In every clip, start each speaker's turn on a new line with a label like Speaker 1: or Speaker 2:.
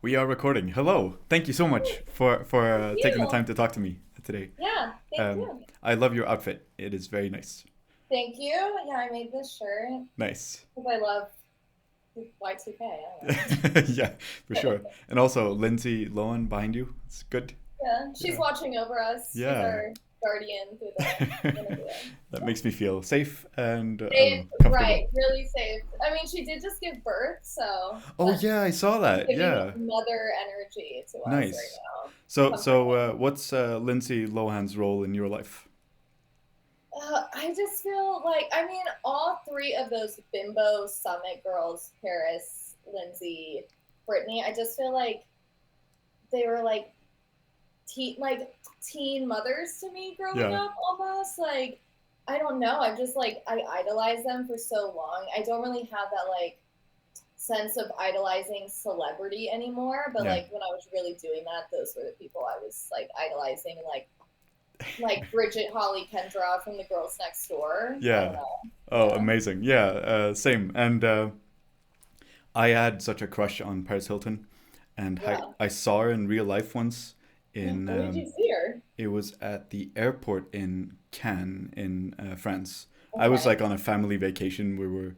Speaker 1: We are recording. Hello. Thank you so much for
Speaker 2: Thank
Speaker 1: taking the
Speaker 2: you.
Speaker 1: time to talk to me today.
Speaker 2: Yeah, thank
Speaker 1: Um,
Speaker 2: you.
Speaker 1: I love your outfit. It is very nice.
Speaker 2: Thank you. Yeah, I made this shirt
Speaker 1: Nice.
Speaker 2: because I love Y2K. I don't know.
Speaker 1: Yeah, for sure. And also Lindsay Lohan behind you. It's good.
Speaker 2: Yeah, she's
Speaker 1: Yeah.
Speaker 2: watching over us. She's
Speaker 1: Yeah.
Speaker 2: our guardian through the interview.
Speaker 1: That makes me feel safe and I don't
Speaker 2: Safe,
Speaker 1: know, comfortable.
Speaker 2: right, really safe. I mean, she did just give birth, so
Speaker 1: Oh
Speaker 2: that's
Speaker 1: yeah, I saw that.
Speaker 2: giving
Speaker 1: Yeah.
Speaker 2: mother energy to us right
Speaker 1: Nice.
Speaker 2: now.
Speaker 1: So
Speaker 2: Comforting.
Speaker 1: what's Lindsay Lohan's role in your life?
Speaker 2: I just feel like, I mean, all three of those bimbo summit girls, Paris, Lindsay, Brittany, I just feel like they were teen mothers to me growing
Speaker 1: Yeah.
Speaker 2: up almost. Like, I don't know. I've just like I idolized them for so long. I don't really have that like sense of idolizing celebrity anymore. But
Speaker 1: Yeah.
Speaker 2: like when I was really doing that, those were the people I was like idolizing, like Bridget, Holly, Kendra from the Girls Next Door. I don't
Speaker 1: Yeah.
Speaker 2: know.
Speaker 1: Oh,
Speaker 2: Yeah.
Speaker 1: amazing. Yeah, same. And I had such a crush on Paris Hilton, and
Speaker 2: Yeah.
Speaker 1: I saw her in real life once. In
Speaker 2: Where did you see her?
Speaker 1: It was at the airport in Cannes in France. I was
Speaker 2: Okay.
Speaker 1: like on a family vacation. We were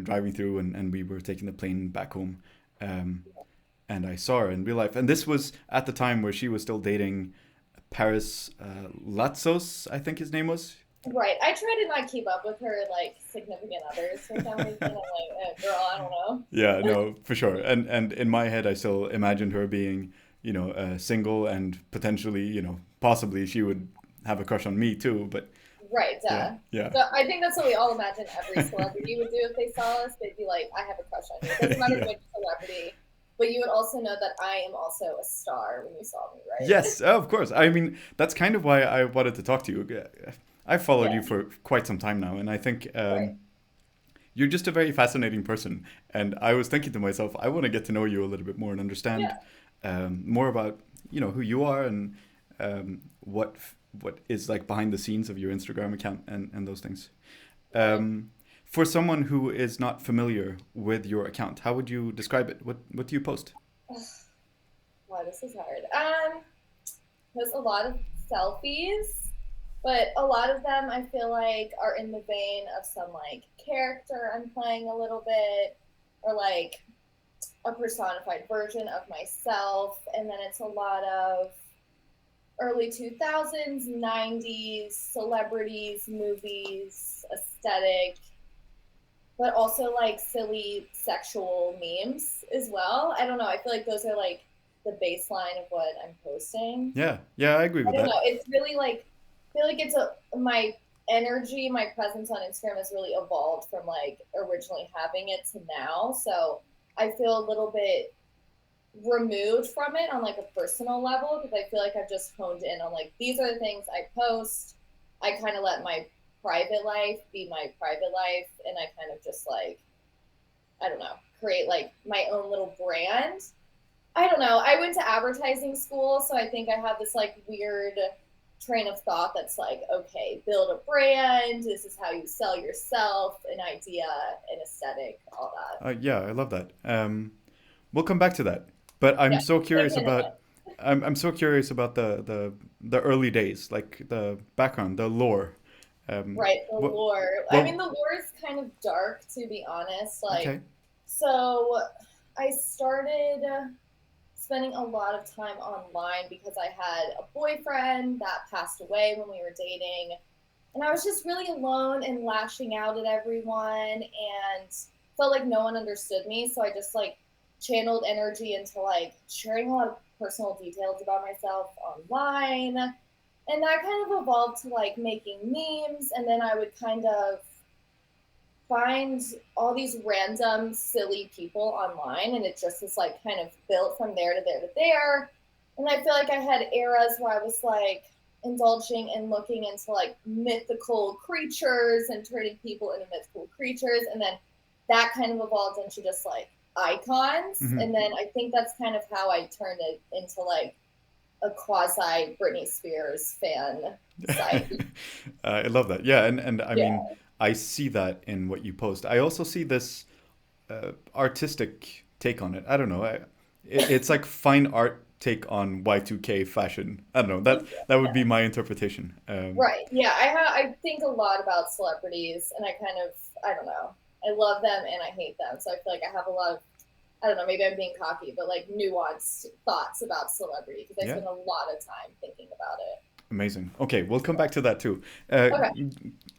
Speaker 1: driving through, and we were taking the plane back home. Um, and I saw her in real life. And this was at the time where she was still dating Paris Latzos, I think his name was.
Speaker 2: Right. I try to not keep up with her like significant others for some reason. I'm like, girl, I don't know.
Speaker 1: Yeah, no, for sure. And in my head, I still imagined her being, single and potentially, possibly she would have a crush on me too. But
Speaker 2: Right,
Speaker 1: yeah,
Speaker 2: duh.
Speaker 1: yeah,
Speaker 2: So I think that's what we all imagine every celebrity would do if they saw us. They'd be like, I have a crush on you. It doesn't matter
Speaker 1: yeah.
Speaker 2: which celebrity, but you would also know that I am also a star when you saw me, right?
Speaker 1: Yes, of course. I mean, that's kind of why I wanted to talk to you. I've followed
Speaker 2: Yeah,
Speaker 1: you for quite some time now, and I think
Speaker 2: right.
Speaker 1: you're just a very fascinating person. And I was thinking to myself, I want to get to know you a little bit more and understand
Speaker 2: Yeah,
Speaker 1: more about who you are and what is like behind the scenes of your Instagram account and those things.
Speaker 2: right.
Speaker 1: For someone who is not familiar with your account, how would you describe it? What do you post?
Speaker 2: Wow, this is hard. There's a lot of selfies, but a lot of them I feel like are in the vein of some like character I'm playing a little bit, or like a personified version of myself. And then it's a lot of early 2000s, 90s celebrities, movies, aesthetic, but also like silly sexual memes as well. I don't know. I feel like those are like the baseline of what I'm posting.
Speaker 1: Yeah, yeah, I agree
Speaker 2: I
Speaker 1: with
Speaker 2: don't
Speaker 1: that.
Speaker 2: know. It's really like I feel like it's a my energy, my presence on Instagram has really evolved from like originally having it to now. So I feel a little bit removed from it on like a personal level because I feel like I've just honed in on like these are the things I post. I kind of let my private life be my private life, and I kind of just like I don't know create like my own little brand. I don't know. I went to advertising school, so I think I have this like weird train of thought that's like, okay, build a brand. This is how you sell yourself, an idea, an aesthetic, all that.
Speaker 1: Yeah, I love that. We'll come back to that, but I'm
Speaker 2: Yeah,
Speaker 1: so
Speaker 2: like
Speaker 1: curious
Speaker 2: in a
Speaker 1: about.
Speaker 2: minute.
Speaker 1: I'm so curious about the early days, like the background, the lore.
Speaker 2: Right, the
Speaker 1: What
Speaker 2: lore. I mean,
Speaker 1: what?
Speaker 2: the lore is kind of dark, to be honest. Like,
Speaker 1: Okay.
Speaker 2: so I started spending a lot of time online because I had a boyfriend that passed away when we were dating. And I was just really alone and lashing out at everyone and felt like no one understood me. So I just like channeled energy into like sharing a lot of personal details about myself online. And that kind of evolved to like making memes. And then I would kind of find all these random silly people online. And it just was like kind of built from there to there to there. And I feel like I had eras where I was like indulging and looking into like mythical creatures and turning people into mythical creatures. And then that kind of evolved into just like icons.
Speaker 1: Hmm.
Speaker 2: And then I think that's kind of how I turned it into like a quasi Britney Spears fan site.
Speaker 1: I love that. Yeah, and I mean,
Speaker 2: Yeah.
Speaker 1: I see that in what you post. I also see this artistic take on it. I don't know. it's like fine art take on Y2K fashion. I don't know. That would be my interpretation.
Speaker 2: Right. Yeah, I think a lot about celebrities, and I kind of, I don't know. I love them and I hate them. So I feel like I have a lot of, I don't know, maybe I'm being cocky, but like nuanced thoughts about celebrity because I
Speaker 1: Yeah,
Speaker 2: spend a lot of time thinking about it.
Speaker 1: amazing. Okay, we'll come back to that too. Uh,
Speaker 2: Okay.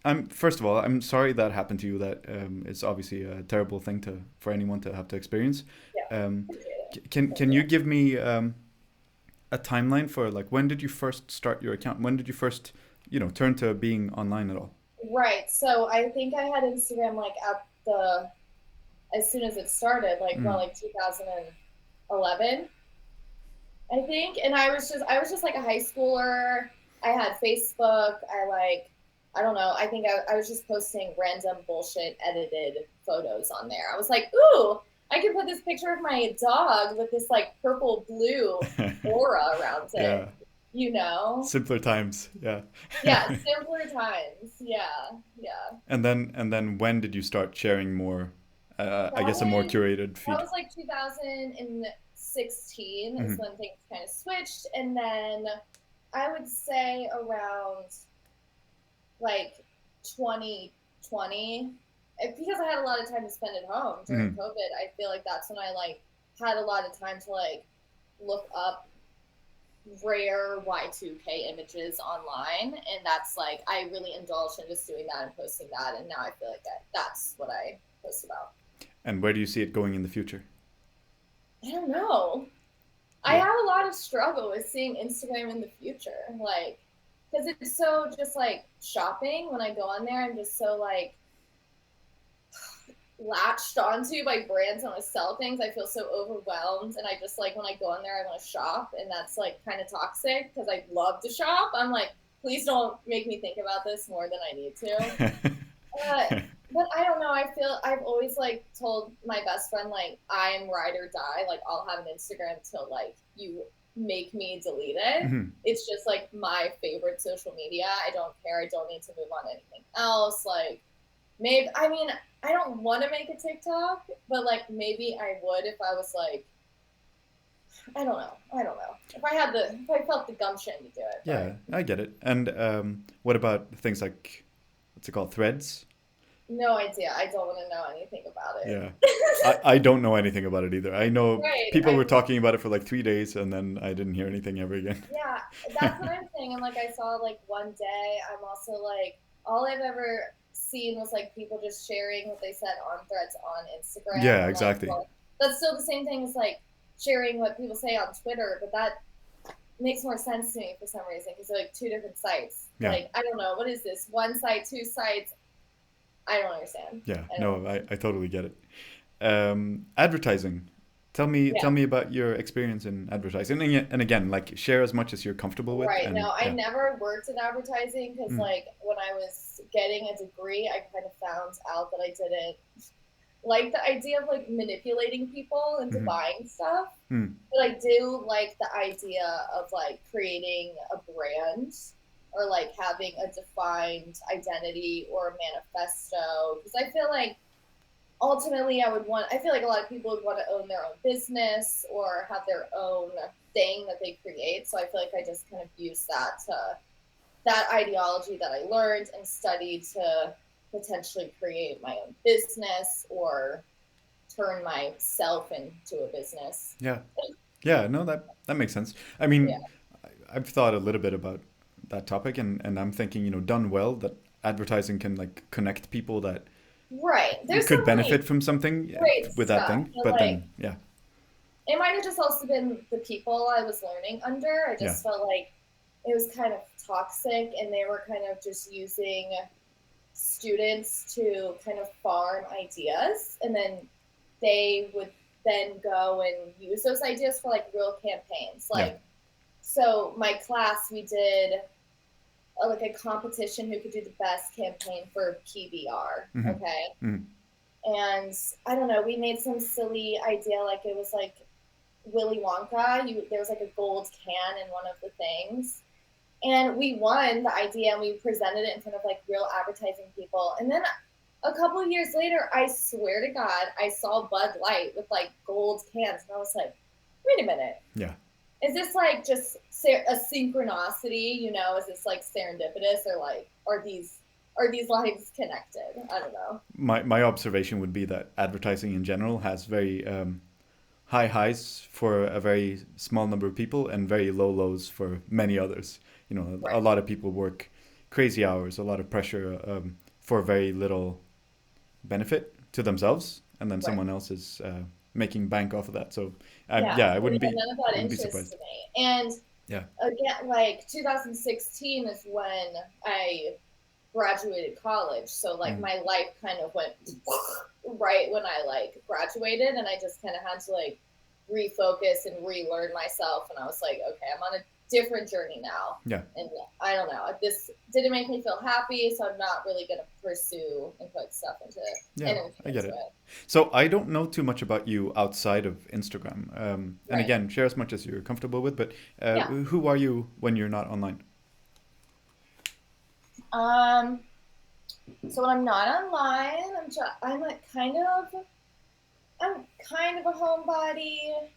Speaker 1: I'm first of all, I'm sorry that happened to you. That it's obviously a terrible thing to for anyone to have to experience.
Speaker 2: Yeah.
Speaker 1: Um,
Speaker 2: Appreciate it.
Speaker 1: can
Speaker 2: Thank
Speaker 1: you
Speaker 2: you.
Speaker 1: give me a timeline for like when did you first start your account? When did you first turn to being online at all?
Speaker 2: Right. So I think I had Instagram like at the as soon as it started, like
Speaker 1: Mm.
Speaker 2: well, like 2011, I think. And I was just like a high schooler. I had Facebook. I don't know. I think I was just posting random bullshit edited photos on there. I was like, ooh, I could put this picture of my dog with this like purple blue aura around
Speaker 1: Yeah,
Speaker 2: it. You know?
Speaker 1: simpler times. Yeah.
Speaker 2: Yeah, simpler times. Yeah, yeah.
Speaker 1: And then when did you start sharing more? I
Speaker 2: That
Speaker 1: guess a more
Speaker 2: was
Speaker 1: curated
Speaker 2: that
Speaker 1: feed.
Speaker 2: was like 2016 is
Speaker 1: Hmm.
Speaker 2: when things kind of switched, and then I would say around like 2020, because I had a lot of time to spend at home during
Speaker 1: Hmm.
Speaker 2: COVID. I feel like that's when I like had a lot of time to like look up rare Y2K images online, and that's like I really indulged in just doing that and posting that, and now I feel like that's what I post about.
Speaker 1: And where do you see it going in the future?
Speaker 2: I don't know. I
Speaker 1: Yeah.
Speaker 2: have a lot of struggle with seeing Instagram in the future, like because it's so just like shopping. When I go on there, I'm just so like latched onto by brands and want to sell things. I feel so overwhelmed, and I just like when I go on there, I want to shop, and that's like kind of toxic because I love to shop. I'm like, please don't make me think about this more than I need to. Uh, but I don't know. I feel I've always like told my best friend like I'm ride or die. Like I'll have an Instagram till like you make me delete it.
Speaker 1: Hmm.
Speaker 2: It's just like my favorite social media. I don't care. I don't need to move on to anything else. Like maybe I mean I don't want to make a TikTok, but like maybe I would if I was like I don't know. I don't know. If I felt the gumption to do it,
Speaker 1: Yeah,
Speaker 2: but
Speaker 1: I get it. And what about things like what's it called, threads?
Speaker 2: no idea. I don't want to know anything about
Speaker 1: Yeah.
Speaker 2: it.
Speaker 1: I don't know anything about it either. I know
Speaker 2: Right.
Speaker 1: people were
Speaker 2: I
Speaker 1: talking about it for like 3 days and then I didn't hear anything ever again.
Speaker 2: Yeah, that's what I'm saying. And like I saw like one day, I'm also like all I've ever seen was like people just sharing what they said on threads on Instagram.
Speaker 1: Yeah,
Speaker 2: I'm like,
Speaker 1: exactly.
Speaker 2: well, that's still the same thing as like sharing what people say on Twitter, but that makes more sense to me for some reason because they're like two different sites.
Speaker 1: Yeah.
Speaker 2: Like I don't know, what is this? One site, two sites? I don't understand.
Speaker 1: Yeah.
Speaker 2: I don't.
Speaker 1: No, I totally get it. Advertising. Tell
Speaker 2: Yeah.
Speaker 1: me about your experience in advertising. And again, like share as much as you're comfortable with
Speaker 2: Right.
Speaker 1: and
Speaker 2: No, I
Speaker 1: yeah.
Speaker 2: never worked in advertising because,
Speaker 1: Mm.
Speaker 2: like, when I was getting a degree, I kind of found out that I didn't like the idea of like manipulating people into
Speaker 1: Hmm.
Speaker 2: buying stuff.
Speaker 1: Mm.
Speaker 2: But I do like the idea of like creating a brand or like having a defined identity or a manifesto because I feel like ultimately I feel like a lot of people would want to own their own business or have their own thing that they create. So I feel like I just kind of use that ideology that I learned and studied to potentially create my own business or turn myself into a business.
Speaker 1: Yeah. Yeah, no, that makes sense. I
Speaker 2: Yeah.
Speaker 1: mean, I've thought a little bit about that topic and I'm thinking, done well, that advertising can like connect people that
Speaker 2: Right. There's
Speaker 1: could
Speaker 2: some like
Speaker 1: benefit from something
Speaker 2: great
Speaker 1: with that
Speaker 2: stuff.
Speaker 1: thing.
Speaker 2: But
Speaker 1: But
Speaker 2: like
Speaker 1: then, yeah,
Speaker 2: it might have just also been the people I was learning under. I
Speaker 1: yeah,
Speaker 2: just felt like it was kind of toxic and they were kind of just using students to kind of farm ideas and then they would then go and use those ideas for like real campaigns
Speaker 1: yeah.
Speaker 2: like so my class we did like a competition who could do the best campaign for PBR.
Speaker 1: Hmm.
Speaker 2: Okay.
Speaker 1: Hmm.
Speaker 2: And I don't know, we made some silly idea like it was like Willy Wonka. There was like a gold can in one of the things, and we won the idea and we presented it in front of like real advertising people. And then a couple of years later, I swear to God, I saw Bud Light with like gold cans, and I was like, wait a minute,
Speaker 1: Yeah.
Speaker 2: is this like just a synchronicity? You know, is this like serendipitous, or like are these lives connected? I don't know.
Speaker 1: My observation would be that advertising in general has very high highs for a very small number of people and very low lows for many others. You know, a
Speaker 2: Right,
Speaker 1: lot of people work crazy hours, a lot of pressure for very little benefit to themselves, and then
Speaker 2: right.
Speaker 1: someone else is making bank off of that. So,
Speaker 2: Yeah,
Speaker 1: yeah, I
Speaker 2: but yeah, none of that
Speaker 1: wouldn't be
Speaker 2: interests
Speaker 1: surprised.
Speaker 2: me. And
Speaker 1: Yeah.
Speaker 2: again, like 2016 is when I graduated college. So like
Speaker 1: Mm.
Speaker 2: my life kind of went right when I like graduated, and I just kind of had to like refocus and relearn myself. And I was like, okay, I'm on a different journey now.
Speaker 1: Yeah.
Speaker 2: And I don't know, this didn't make me feel happy, so I'm not really going to pursue and put stuff into
Speaker 1: Yeah,
Speaker 2: energy
Speaker 1: I get
Speaker 2: into
Speaker 1: it.
Speaker 2: it.
Speaker 1: So I don't know too much about you outside of Instagram. And
Speaker 2: Right.
Speaker 1: again, share as much as you're comfortable with. But
Speaker 2: Yeah.
Speaker 1: who are you when you're not online?
Speaker 2: Um. So when I'm not online, I'm like I'm kind of a homebody.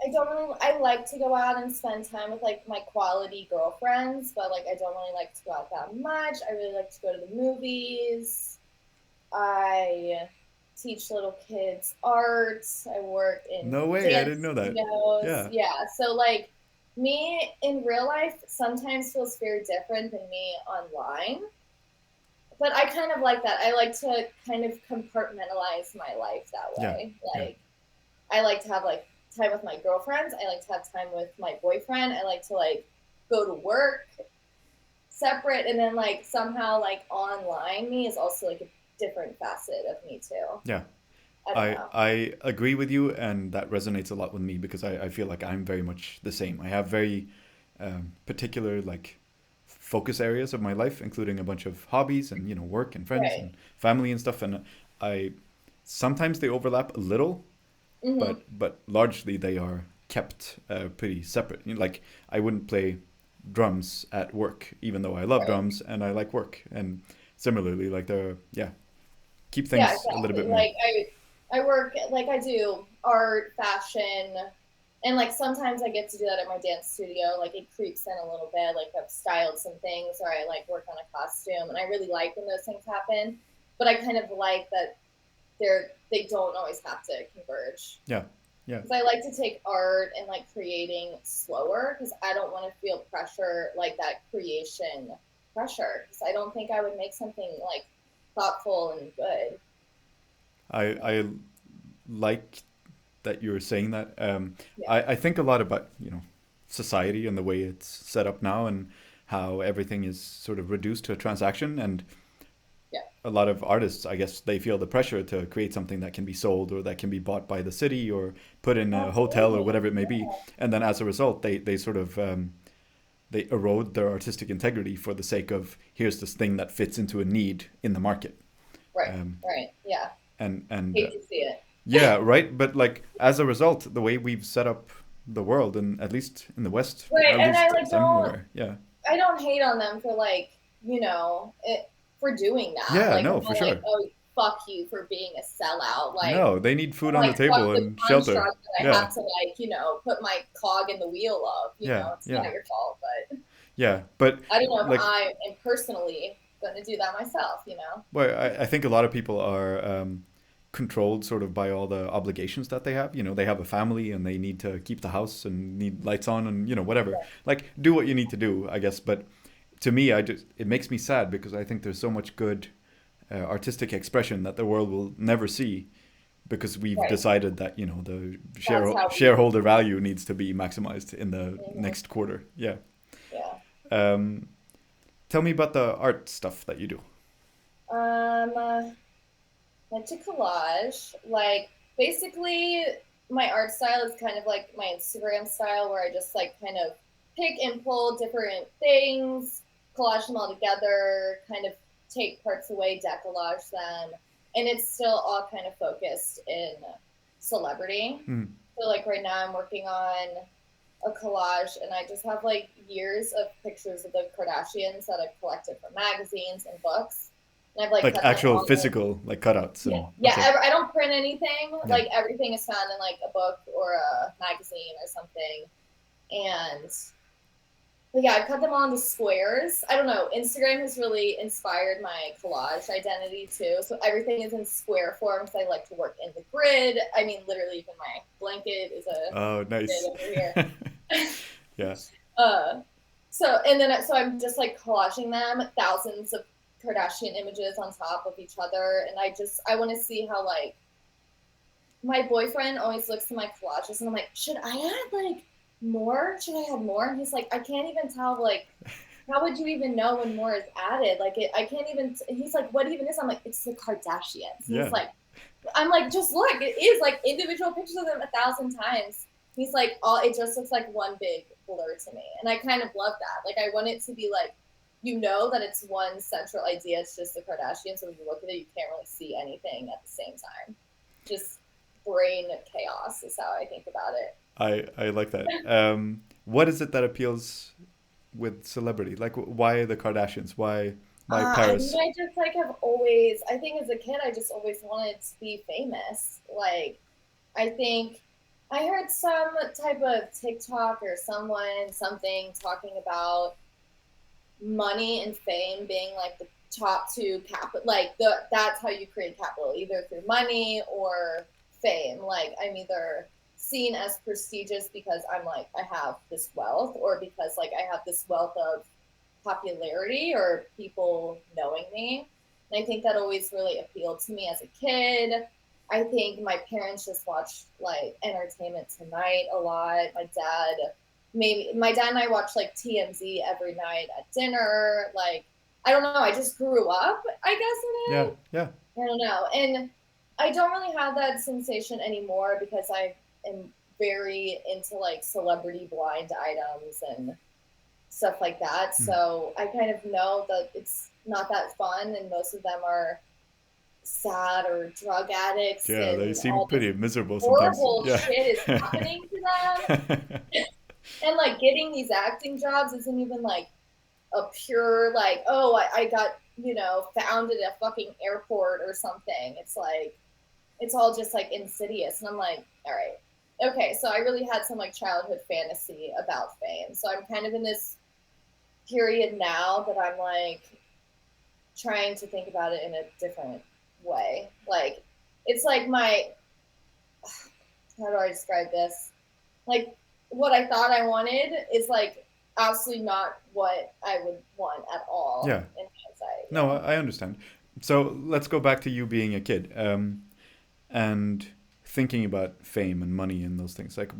Speaker 2: I don't really. I like to go out and spend time with like my quality girlfriends, but like I don't really like to go out that much. I really like to go to the movies. I teach little kids art. I work in
Speaker 1: No way, I didn't
Speaker 2: dance
Speaker 1: know that.
Speaker 2: studios.
Speaker 1: Yeah,
Speaker 2: Yeah, so like me in real life sometimes feels very different than me online. But I kind of like that. I like to kind of compartmentalize my life that
Speaker 1: yeah,
Speaker 2: way.
Speaker 1: yeah.
Speaker 2: Like I like to have like time with my girlfriends. I like to have time with my boyfriend. I like to like go to work separate, and then like somehow like online me is also like a different facet of me too.
Speaker 1: Yeah.
Speaker 2: I don't know.
Speaker 1: I agree with you, and that resonates a lot with me because I feel like I'm very much the same. I have very particular like focus areas of my life, including a bunch of hobbies and work and friends
Speaker 2: Right.
Speaker 1: and family and stuff. And I sometimes they overlap a little,
Speaker 2: Mm-hmm.
Speaker 1: but largely they are kept pretty separate. Like I wouldn't play drums at work, even though I love
Speaker 2: Right.
Speaker 1: drums and I like work. And similarly, like they're yeah, keep
Speaker 2: Yeah,
Speaker 1: things a little
Speaker 2: exactly.
Speaker 1: bit more.
Speaker 2: Like I work like I do art, fashion, and like sometimes I get to do that at my dance studio. Like it creeps in a little bit. Like I've styled some things, or I like work on a costume, and I really like when those things happen. But I kind of like that they don't always have to converge,
Speaker 1: Yeah, yeah.
Speaker 2: because I like to take art and like creating slower, because I don't want to feel pressure, like that creation pressure, because I don't think I would make something like thoughtful and good.
Speaker 1: I like that you're saying that.
Speaker 2: Yeah.
Speaker 1: I think a lot about society and the way it's set up now and how everything is sort of reduced to a transaction. And
Speaker 2: Yeah.
Speaker 1: a lot of artists, I guess, they feel the pressure to create something that can be sold or that can be bought by the city or put in a hotel or
Speaker 2: Absolutely.
Speaker 1: whatever it may be.
Speaker 2: Yeah.
Speaker 1: And then as a result, they sort of they erode their artistic integrity for the sake of here's this thing that fits into a need in the market.
Speaker 2: Right.
Speaker 1: Um,
Speaker 2: Right. Yeah.
Speaker 1: and
Speaker 2: Hate to see it.
Speaker 1: Yeah, right. But like as a result, the way we've set up the world, and at least in the West,
Speaker 2: Right.
Speaker 1: at
Speaker 2: And I
Speaker 1: least
Speaker 2: like
Speaker 1: as I'm
Speaker 2: don't
Speaker 1: aware, yeah,
Speaker 2: I don't hate on them for like, for doing that.
Speaker 1: yeah,
Speaker 2: Like I'm
Speaker 1: no, for
Speaker 2: not like,
Speaker 1: sure.
Speaker 2: oh, fuck you for being a sellout. Like
Speaker 1: No, they need food
Speaker 2: I'm
Speaker 1: on the
Speaker 2: like, fuck
Speaker 1: table
Speaker 2: the
Speaker 1: and shelter.
Speaker 2: construct that I
Speaker 1: Yeah,
Speaker 2: have to like, put my cog in the wheel of.
Speaker 1: yeah,
Speaker 2: It's
Speaker 1: yeah,
Speaker 2: not your fault, but
Speaker 1: yeah. But
Speaker 2: I don't know if
Speaker 1: like,
Speaker 2: I am personally going to do that myself.
Speaker 1: well, I think a lot of people are controlled sort of by all the obligations that they have. They have a family and they need to keep the house and need lights on and whatever. Like, do what you need to do, I guess. But to me, it makes me sad because I think there's so much good artistic expression that the world will never see because we've
Speaker 2: Right.
Speaker 1: decided that the
Speaker 2: That's how we.
Speaker 1: shareholder value needs to be maximized in the
Speaker 2: Mhm.
Speaker 1: next quarter. Yeah.
Speaker 2: Yeah.
Speaker 1: Um, Tell me about the art stuff that you do.
Speaker 2: Uh, Went to collage. Like basically, my art style is kind of like my Instagram style, where I just like kind of pick and pull different things, collage them all together, kind of take parts away, decollage them, and it's still all kind of focused in celebrity.
Speaker 1: Hmm.
Speaker 2: So like right now, I'm working on a collage, and I just have like years of pictures of the Kardashians that I've collected from magazines and books, and I've like
Speaker 1: Like
Speaker 2: cut them
Speaker 1: actual
Speaker 2: all.
Speaker 1: physical like cutouts
Speaker 2: Yeah,
Speaker 1: and
Speaker 2: yeah.
Speaker 1: okay.
Speaker 2: I don't print anything.
Speaker 1: Yeah.
Speaker 2: Like everything is found in like a book or a magazine or something. And but yeah, I cut them all into squares. I don't know. Instagram has really inspired my collage identity too. So everything is in square form because I like to work in the grid. I mean, literally, even my blanket is a
Speaker 1: Oh,
Speaker 2: grid
Speaker 1: nice.
Speaker 2: over here.
Speaker 1: Yeah.
Speaker 2: uh, so I'm just like collaging them, thousands of Kardashian images on top of each other, and I want to see how like my boyfriend always looks at my collages and I'm like, should I add like more? Should I add more? And he's like, I can't even tell like how would you even know when more is added? Like I can't even. He's like, what even is? I'm like, it's the Kardashians. And he's
Speaker 1: Yeah.
Speaker 2: like, I'm like, just look, it is like individual pictures of them 1,000 times. He's like, all it just looks like one big blur to me, and I kind of love that. Like I want it to be like, that it's one central idea. It's just the Kardashians. So when you look at it, you can't really see anything at the same time. Just brain chaos is how I think about it.
Speaker 1: I like that. What is it that appeals with celebrity? Like why the Kardashians? Why
Speaker 2: I think
Speaker 1: Paris?
Speaker 2: I just like have always. I think as a kid, I just always wanted to be famous. Like I think I heard some type of TikTok or something talking about money and fame being like the top two capital. Like that's how you create capital, either through money or fame. Like I'm either seen as prestigious because I'm like I have this wealth, or because like I have this wealth of popularity or people knowing me. And I think that always really appealed to me as a kid. I think my parents just watched like Entertainment Tonight a lot. My dad and I watched like TMZ every night at dinner. Like, I don't know. I just grew up, I guess, in
Speaker 1: Yeah,
Speaker 2: it.
Speaker 1: yeah.
Speaker 2: I don't know. And I don't really have that sensation anymore because I am very into like celebrity blind items and stuff like that.
Speaker 1: Hmm.
Speaker 2: So I kind of know that it's not that fun, and most of them are sad or drug addicts,
Speaker 1: Yeah, they
Speaker 2: and
Speaker 1: seem
Speaker 2: all this
Speaker 1: pretty miserable sometimes.
Speaker 2: horrible
Speaker 1: Yeah.
Speaker 2: shit is happening to them. And like getting these acting jobs isn't even like a pure, like, oh, I got, found at a fucking airport or something. It's like, it's all just like insidious. And I'm like, all right. Okay, so I really had some like childhood fantasy about fame. So I'm kind of in this period now that I'm like trying to think about it in a different way. Like it's like my how do I describe this? Like what I thought I wanted is like absolutely not what I would want at all
Speaker 1: Yeah.
Speaker 2: in hindsight.
Speaker 1: No,
Speaker 2: Yeah.
Speaker 1: I understand. So let's go back to you being a kid, and thinking about fame and money and those things. Like,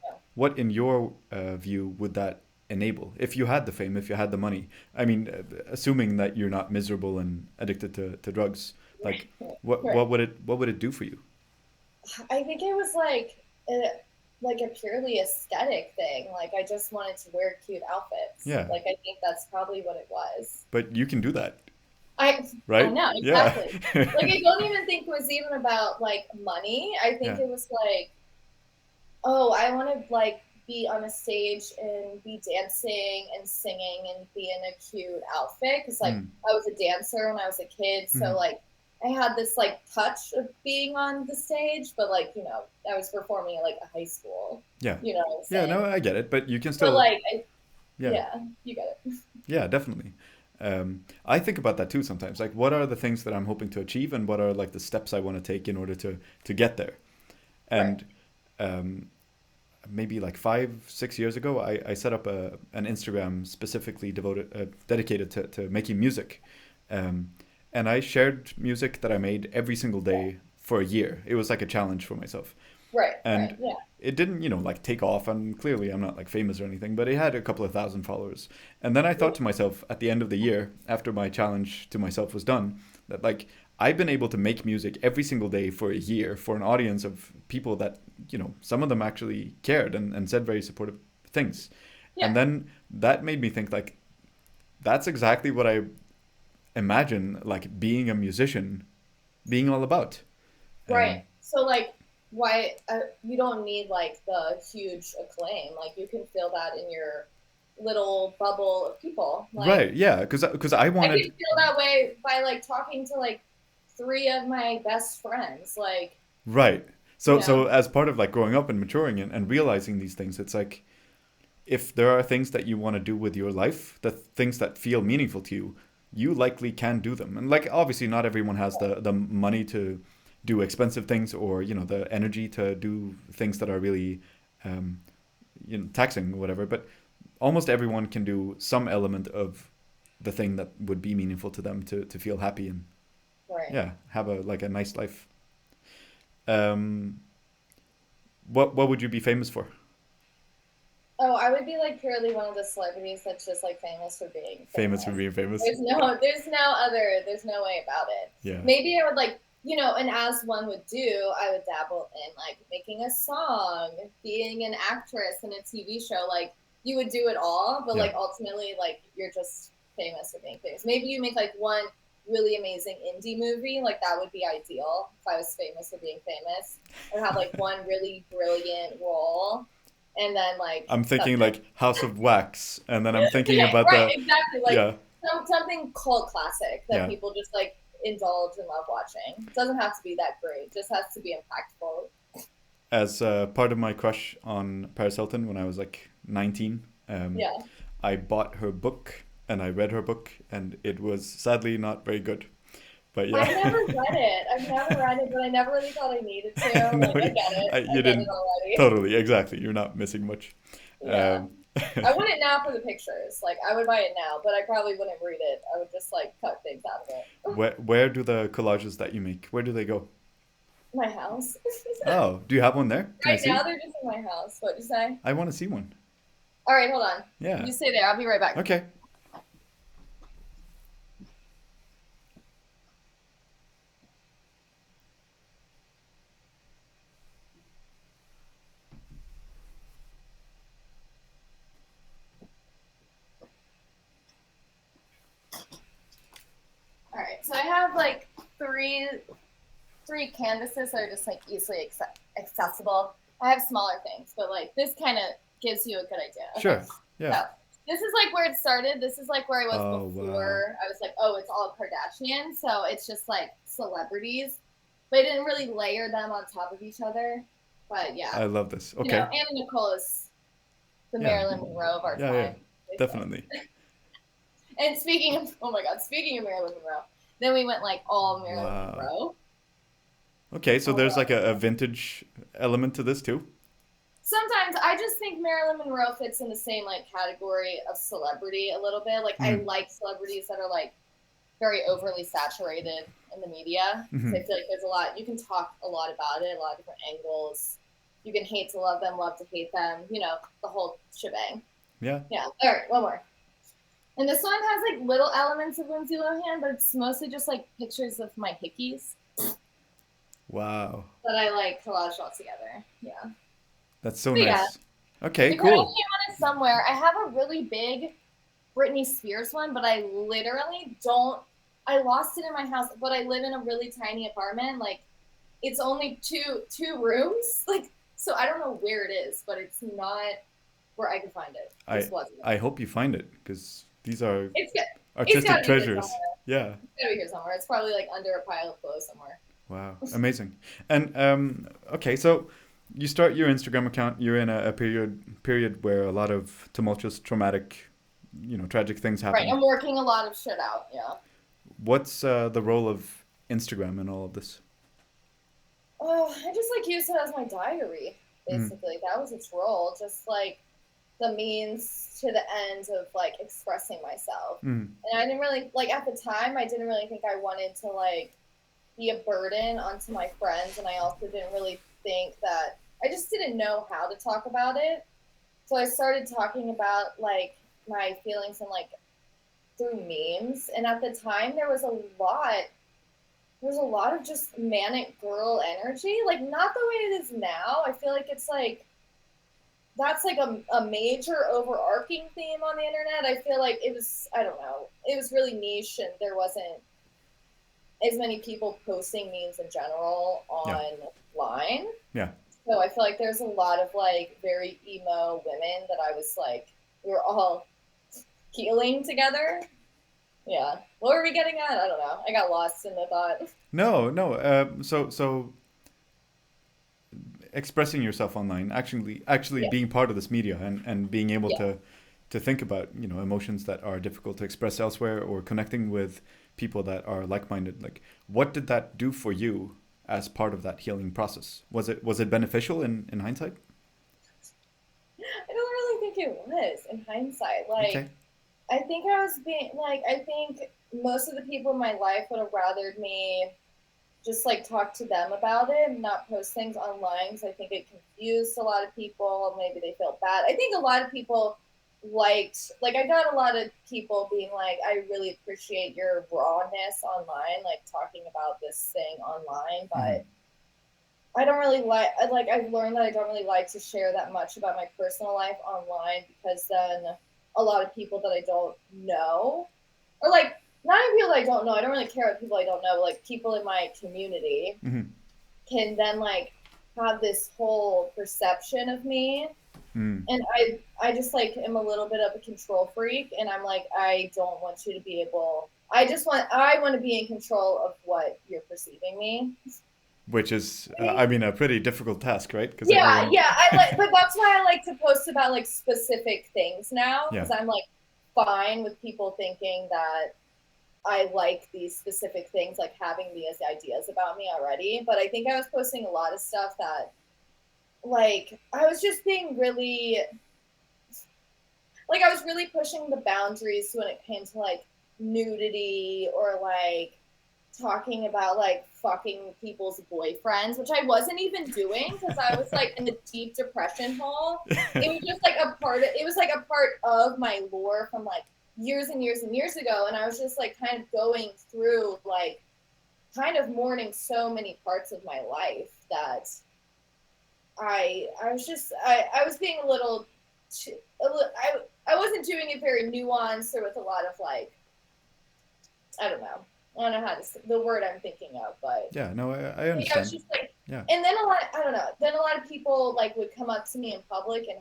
Speaker 2: Yeah.
Speaker 1: what in your view would that enable if you had the fame, if you had the money? I mean, assuming that you're not miserable and addicted to drugs, like,
Speaker 2: Right.
Speaker 1: what would it do for you?
Speaker 2: I think it was like a purely aesthetic thing. Like I just wanted to wear cute outfits.
Speaker 1: Yeah,
Speaker 2: Like I think that's probably what it was.
Speaker 1: but you can do that,
Speaker 2: I I
Speaker 1: right?
Speaker 2: know
Speaker 1: Yeah,
Speaker 2: exactly. Like I don't even think it was even about like money. I think
Speaker 1: yeah.
Speaker 2: it was like, oh, I want to like be on a stage and be dancing and singing and be in a cute outfit because like
Speaker 1: Mm.
Speaker 2: I was a dancer when I was a kid, so
Speaker 1: Mm.
Speaker 2: like I had this like touch of being on the stage, but like I was performing at like a high school.
Speaker 1: Yeah,
Speaker 2: You know what I'm
Speaker 1: yeah. No,
Speaker 2: saying?
Speaker 1: I get it, but you can
Speaker 2: But
Speaker 1: still,
Speaker 2: like,
Speaker 1: yeah.
Speaker 2: yeah, you get it.
Speaker 1: Yeah, definitely. I think about that too sometimes. Like, what are the things that I'm hoping to achieve, and what are like the steps I want to take in order to get there?
Speaker 2: Right.
Speaker 1: And um, maybe like 5 6 years ago, I set up an Instagram specifically dedicated to making music, um, and I shared music that I made every single
Speaker 2: Yeah.
Speaker 1: day for a year. It was like a challenge for myself,
Speaker 2: Right. Right.
Speaker 1: and
Speaker 2: Yeah.
Speaker 1: it didn't like take off, and clearly I'm not like famous or anything, but it had a couple of thousand followers. And then I
Speaker 2: Yeah.
Speaker 1: thought to myself at the end of the year, after my challenge to myself was done, that like I've been able to make music every single day for a year for an audience of people that some of them actually cared and said very supportive things.
Speaker 2: Yeah.
Speaker 1: And then that made me think like that's exactly what I imagine like being a musician being all about.
Speaker 2: Right.
Speaker 1: um,
Speaker 2: So like, why you don't need like the huge acclaim. Like you can feel that in your little bubble of people. Like
Speaker 1: Right. Yeah. Because I
Speaker 2: I could
Speaker 1: wanted.
Speaker 2: feel that way by like talking to like three of my best friends. Like,
Speaker 1: Right.
Speaker 2: you
Speaker 1: So
Speaker 2: know,
Speaker 1: as part of like growing up and maturing and realizing these things, it's like if there are things that you want to do with your life, the things that feel meaningful to you, you likely can do them. And like obviously not everyone has the money to do expensive things or, you know, the energy to do things that are really um, you know, taxing or whatever, but almost everyone can do some element of the thing that would be meaningful to them to feel happy and
Speaker 2: right.
Speaker 1: yeah, have a like a nice life. Um, what would you be famous for?
Speaker 2: Oh, I would be like purely one of the celebrities that's just like famous for being
Speaker 1: Famous for
Speaker 2: famous.
Speaker 1: being famous.
Speaker 2: There's no way about it.
Speaker 1: Yeah.
Speaker 2: Maybe I would like, and as one would do, I would dabble in like making a song, being an actress in a TV show. Like you would do it all, but
Speaker 1: Yeah.
Speaker 2: like ultimately, like you're just famous for being famous. Maybe you make like one really amazing indie movie, like that would be ideal if I was famous for being famous. I'd have like one really brilliant role, and then like
Speaker 1: I'm
Speaker 2: that's
Speaker 1: thinking
Speaker 2: it.
Speaker 1: like House of Wax, and then I'm thinking about
Speaker 2: Right,
Speaker 1: the
Speaker 2: exactly. Like
Speaker 1: yeah,
Speaker 2: something cult classic that
Speaker 1: yeah.
Speaker 2: people just like indulge and love watching. It doesn't have to be that great. It just has to be impactful.
Speaker 1: As part of my crush on Paris Hilton when I was like 19,
Speaker 2: Yeah.
Speaker 1: I bought her book and I read her book, and it was sadly not very good. But yeah,
Speaker 2: I've never read it, but I never really thought I needed to.
Speaker 1: no,
Speaker 2: Like I get it. I
Speaker 1: you
Speaker 2: get it
Speaker 1: didn't
Speaker 2: already.
Speaker 1: totally exactly. You're not missing much.
Speaker 2: Yeah.
Speaker 1: Um,
Speaker 2: I want it now for the pictures. Like I would buy it now, but I probably wouldn't read it. I would just like cut things out of it.
Speaker 1: where do the collages that you make? Where do they go?
Speaker 2: My house.
Speaker 1: Oh, do you have one there? Can I
Speaker 2: Right now
Speaker 1: see?
Speaker 2: they're just in my house. What'd you say?
Speaker 1: I want to see one.
Speaker 2: All right, hold on.
Speaker 1: Yeah.
Speaker 2: You stay there. I'll be right back.
Speaker 1: Okay.
Speaker 2: All right, so I have like three canvases that are just like easily accessible. I have smaller things, but like this kind of gives you a good idea. Okay,
Speaker 1: Sure. Yeah.
Speaker 2: so this is like where it started. This is like where I was
Speaker 1: Oh wow.
Speaker 2: before. I was like, oh, it's all Kardashian, so it's just like celebrities, but I didn't really layer them on top of each other. But yeah,
Speaker 1: I love this. Okay.
Speaker 2: Anna Nicole is the
Speaker 1: Yeah.
Speaker 2: Marilyn Monroe of our
Speaker 1: Yeah. Yeah.
Speaker 2: time.
Speaker 1: Definitely.
Speaker 2: And speaking of, oh my God, speaking of Marilyn Monroe, then we went like all Marilyn
Speaker 1: Wow.
Speaker 2: Monroe.
Speaker 1: Okay, so
Speaker 2: Oh,
Speaker 1: there's like a vintage element to this too.
Speaker 2: sometimes I just think Marilyn Monroe fits in the same like category of celebrity a little bit. Like I
Speaker 1: Mm-hmm.
Speaker 2: like celebrities that are like very overly saturated in the media. So
Speaker 1: Mm-hmm.
Speaker 2: I feel like there's a lot you can talk a lot about it, a lot of different angles. You can hate to love them, love to hate them, the whole shebang.
Speaker 1: Yeah.
Speaker 2: Yeah. All right, one more. And this one has like little elements of Lindsay Lohan, but it's mostly just like pictures of my hickeys
Speaker 1: Wow.
Speaker 2: that I like collaged all together. Yeah.
Speaker 1: That's so
Speaker 2: But yeah,
Speaker 1: nice. Okay,
Speaker 2: the Kardashian
Speaker 1: cool.
Speaker 2: one is somewhere. I have a really big Britney Spears one, but I literally don't. I lost it in my house, but I live in a really tiny apartment. Like it's only two rooms. Like so, I don't know where it is, but it's not where I could find it.
Speaker 1: I
Speaker 2: Just wasn't.
Speaker 1: I hope you find it because these are
Speaker 2: It's good. It's got
Speaker 1: artistic
Speaker 2: to be here
Speaker 1: treasures.
Speaker 2: somewhere.
Speaker 1: Yeah.
Speaker 2: It's got to be here somewhere. It's probably like under a pile of clothes somewhere.
Speaker 1: Wow. Amazing. And okay, so you start your Instagram account. You're in a period where a lot of tumultuous, traumatic, tragic things
Speaker 2: Right.
Speaker 1: happen.
Speaker 2: I'm working a lot of shit out. Yeah.
Speaker 1: What's the role of Instagram in all of this?
Speaker 2: Oh, I just like used it as my diary,
Speaker 1: Mm,
Speaker 2: basically. That was its role. Just like the means to the end of like expressing myself.
Speaker 1: mm,
Speaker 2: And I didn't really like at the time I didn't really think I wanted to like be a burden onto my friends, and I also didn't really think that I just didn't know how to talk about it. So I started talking about like my feelings and like through memes. And at the time there was a lot of just manic girl energy. Like not the way it is now. I feel like it's like that's like a major overarching theme on the internet. I feel like I don't know, it was really niche and there wasn't as many people posting memes in general
Speaker 1: yeah.
Speaker 2: online.
Speaker 1: Yeah.
Speaker 2: So I feel like there's a lot of like very emo women that I was like we were all healing together. Yeah. What were we getting at? I don't know. I got lost in the thought.
Speaker 1: No, no. So expressing yourself online, actually
Speaker 2: Yeah.
Speaker 1: being part of this media, and being able
Speaker 2: Yeah.
Speaker 1: to think about emotions that are difficult to express elsewhere, or connecting with people that are like-minded. Like, what did that do for you as part of that healing process? Was it beneficial in hindsight?
Speaker 2: I don't really think it was in hindsight.
Speaker 1: Okay.
Speaker 2: I think I was being I think most of the people in my life would have rathered me just like talk to them about it and not post things online because I think it confused a lot of people. Maybe they felt bad. I think a lot of people I got a lot of people being like, I really appreciate your rawness online, like talking about this thing online,
Speaker 1: Hmm.
Speaker 2: but I don't really I've learned that I don't really like to share that much about my personal life online because then a lot of people that I don't know, or like not even people that I don't know, I don't really care about people I don't know, but like people in my community
Speaker 1: Hmm.
Speaker 2: can then like have this whole perception of me.
Speaker 1: Mm.
Speaker 2: And I just like am a little bit of a control freak, and I'm like, I don't want you to be able, I want to be in control of what you're perceiving me.
Speaker 1: Which is, I mean, a pretty difficult task, right? Because
Speaker 2: Yeah,
Speaker 1: everyone,
Speaker 2: yeah. But that's why I like to post about like specific things now
Speaker 1: yeah.
Speaker 2: because I'm like fine with people thinking that I like these specific things, like having these ideas about me already. But I think I was posting a lot of stuff that I was just being really I was really pushing the boundaries when it came to like nudity or like talking about like fucking people's boyfriends, which I wasn't even doing because I was like in a deep depression hole. It was just like it was like a part of my lore from like years and years and years ago. And I was just like kind of going through like kind of mourning so many parts of my life that I was being a little, I wasn't doing it very nuanced or with a lot of like, I don't know. I don't know how to say the word I'm thinking of, but
Speaker 1: Yeah, no, I
Speaker 2: yeah, it's
Speaker 1: understand.
Speaker 2: just like,
Speaker 1: Yeah.
Speaker 2: and then I don't know. Then a lot of people like would come up to me in public and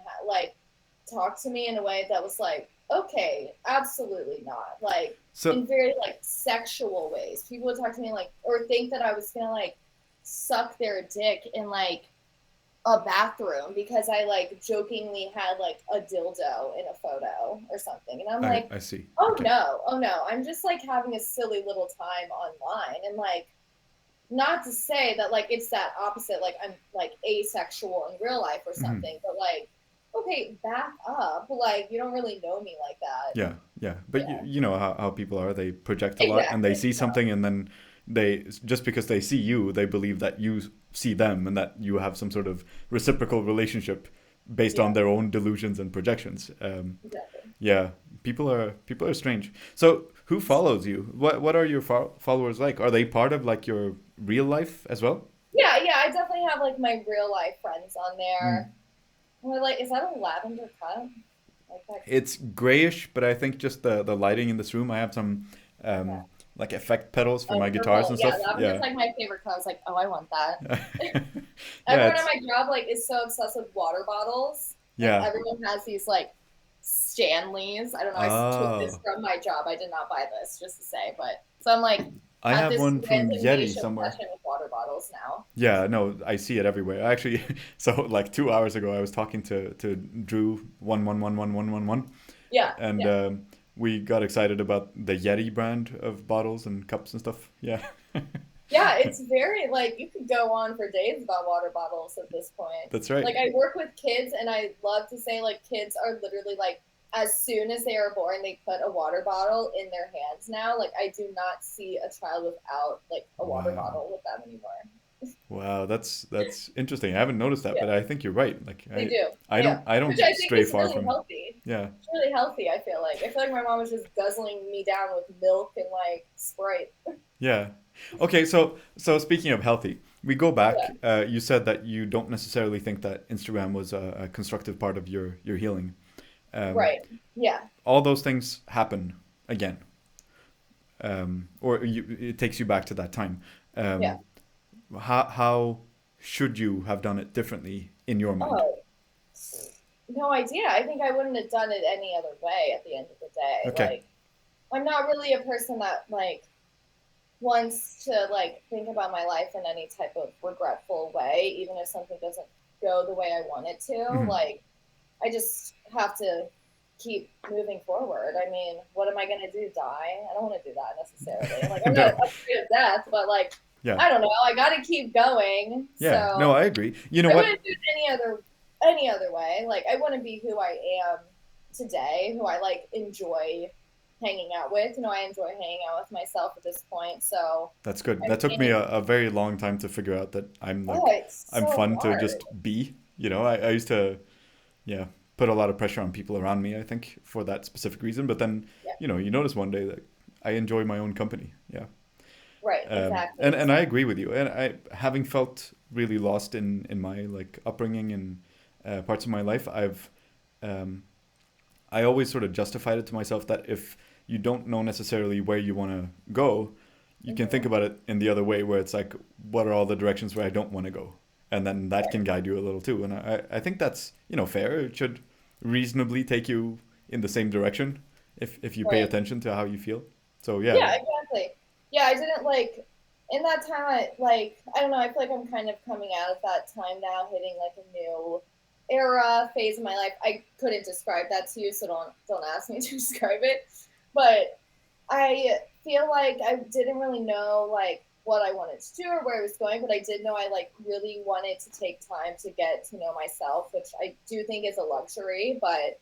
Speaker 2: talk to me in a way that was like, okay, absolutely not. Like
Speaker 1: So,
Speaker 2: in very like sexual ways. People would talk to me like, or think that I was gonna like suck their dick in like a bathroom because I like jokingly had like a dildo in a photo or something. And I'm like,
Speaker 1: I see.
Speaker 2: oh
Speaker 1: Okay.
Speaker 2: no, oh no. I'm just like having a silly little time online. And like, not to say that like it's that opposite, like I'm like asexual in real life or
Speaker 1: Hmm.
Speaker 2: something, but like, okay, back up. Like, you don't really know me like that.
Speaker 1: Yeah, yeah. But
Speaker 2: Yeah,
Speaker 1: you know how people are. They project a lot, and they
Speaker 2: exactly.
Speaker 1: see something, and then just because they see you, they believe that you see them, and that you have some sort of reciprocal relationship based on
Speaker 2: Yeah,
Speaker 1: their own delusions and projections.
Speaker 2: exactly.
Speaker 1: Yeah, people are strange. So, who follows you? What are your followers like? Are they part of like your real life as well?
Speaker 2: Yeah, yeah. I definitely have like my real life friends on
Speaker 1: Mm.
Speaker 2: there. We're like, is that a lavender cut? Like that.
Speaker 1: It's grayish, but I think just the lighting in this room. I have some
Speaker 2: Yeah.
Speaker 1: like effect pedals for
Speaker 2: Oh,
Speaker 1: my guitars
Speaker 2: purple.
Speaker 1: and
Speaker 2: Yeah,
Speaker 1: stuff.
Speaker 2: lavender's
Speaker 1: Yeah.
Speaker 2: like my favorite color. I was like, oh, I want that.
Speaker 1: Yeah,
Speaker 2: Everyone at
Speaker 1: it's
Speaker 2: my job like is so obsessed with water bottles. Like
Speaker 1: yeah.
Speaker 2: everyone has these like Stanleys. I don't know. I took this
Speaker 1: Oh,
Speaker 2: from my job. I did not buy this, just to say. But so I'm like
Speaker 1: I
Speaker 2: at
Speaker 1: have
Speaker 2: this
Speaker 1: one from
Speaker 2: random
Speaker 1: Yeti
Speaker 2: niche
Speaker 1: somewhere.
Speaker 2: obsession with water bottles now.
Speaker 1: Yeah, no, I see it everywhere. Actually, so like 2 hours ago, I was talking to Drew 11111111,
Speaker 2: Yeah,
Speaker 1: and
Speaker 2: yeah.
Speaker 1: we got excited about the Yeti brand of bottles and cups and stuff. Yeah,
Speaker 2: Yeah, it's very like you could go on for days about water bottles at this point.
Speaker 1: that's right.
Speaker 2: Like I work with kids and I love to say like kids are literally like as soon as they are born they put a water bottle in their hands now. Like I do not see a child without like a water
Speaker 1: Wow.
Speaker 2: bottle with them anymore.
Speaker 1: Wow, that's interesting. I haven't noticed that,
Speaker 2: Yeah,
Speaker 1: but I think you're right. Like
Speaker 2: they do.
Speaker 1: I
Speaker 2: Yeah.
Speaker 1: don't I
Speaker 2: Which
Speaker 1: don't
Speaker 2: I think
Speaker 1: stray
Speaker 2: is
Speaker 1: far
Speaker 2: really
Speaker 1: from
Speaker 2: healthy.
Speaker 1: yeah.
Speaker 2: It's really healthy, I feel like. I feel like my mom was just guzzling me down with milk and like Sprite.
Speaker 1: Yeah. Okay, so speaking of healthy, we go back.
Speaker 2: Yeah.
Speaker 1: You said that you don't necessarily think that Instagram was a constructive part of your healing. Um,
Speaker 2: Right. Yeah.
Speaker 1: all those things happen again, or it takes you back to that time.
Speaker 2: Yeah.
Speaker 1: Um, how should you have done it differently in your mind?
Speaker 2: Oh. no idea. I think I wouldn't have done it any other way at the end of the day.
Speaker 1: Okay.
Speaker 2: Like, I'm not really a person that like wants to like think about my life in any type of regretful way, even if something doesn't go the way I want it to.
Speaker 1: Hmm.
Speaker 2: Like, I just have to keep moving forward. I mean, what am I gonna do? Die? I don't want to do that necessarily. Like, I'm not
Speaker 1: No.
Speaker 2: afraid of death, but like,
Speaker 1: Yeah.
Speaker 2: I don't know. I got to keep going.
Speaker 1: Yeah.
Speaker 2: So
Speaker 1: No, I agree. You know
Speaker 2: I
Speaker 1: what?
Speaker 2: wouldn't do it any other way. Like, I want to be who I am today, who I like enjoy hanging out with. I enjoy hanging out with myself at this point. So
Speaker 1: That's good.
Speaker 2: I
Speaker 1: That took me
Speaker 2: mean,
Speaker 1: a very long time to figure out that I'm
Speaker 2: oh,
Speaker 1: like
Speaker 2: it's
Speaker 1: I'm
Speaker 2: so
Speaker 1: fun to
Speaker 2: hard.
Speaker 1: just be. I used to, yeah, put a lot of pressure on people around me, I think, for that specific reason. But then,
Speaker 2: Yeah,
Speaker 1: you notice one day that I enjoy my own company. Yeah.
Speaker 2: right,
Speaker 1: And
Speaker 2: exactly.
Speaker 1: and I agree with you. And I, having felt really lost in my like upbringing and parts of my life, um, I always sort of justified it to myself that if you don't know necessarily where you want to go, you can think
Speaker 2: Hmm.
Speaker 1: about it in the other way, where it's like, what are all the directions where I don't want to go, and then that
Speaker 2: Right,
Speaker 1: can guide you a little too. And I think that's fair. It should reasonably take you in the same direction if you pay
Speaker 2: right.
Speaker 1: attention to how you feel. So yeah.
Speaker 2: Yeah, exactly. Yeah, I didn't like in that time. I don't know. I feel like I'm kind of coming out of that time now, hitting like a new era phase of my life. I couldn't describe that to you, so don't ask me to describe it. But I feel like I didn't really know like what I wanted to do or where I was going, but I did know I like really wanted to take time to get to know myself, which I do think is a luxury, but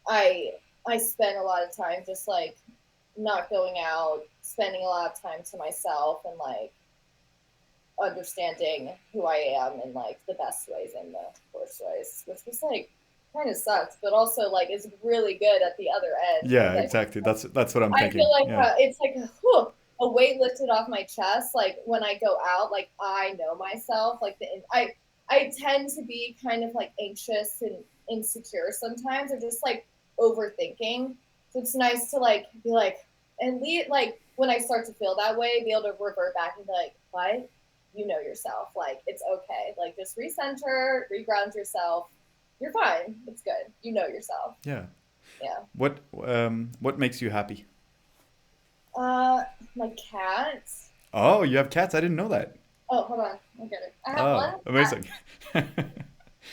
Speaker 2: I I spent a lot of time just like not going out, spending a lot of time to myself and like understanding who I am in like the best ways and the worst ways, which was like kind of sucks, but also like is really good at the other end
Speaker 1: Yeah,
Speaker 2: because
Speaker 1: exactly. That's what I'm
Speaker 2: I feel
Speaker 1: thinking.
Speaker 2: like
Speaker 1: Yeah.
Speaker 2: it's like whew, a weight lifted off my chest. Like when I go out, like I know myself. Like I tend to be kind of like anxious and insecure sometimes, or just like overthinking. So it's nice to like be like and lead like when I start to feel that way, be able to revert back and be like, what? You know yourself. Like it's okay. Like just recenter, reground yourself. You're fine. It's good. You know yourself.
Speaker 1: Yeah.
Speaker 2: Yeah.
Speaker 1: What makes you happy?
Speaker 2: Uh, my cat.
Speaker 1: Oh, you have cats. I didn't know that.
Speaker 2: Oh, hold on. I'll get it. I have
Speaker 1: Oh,
Speaker 2: one cat.
Speaker 1: amazing.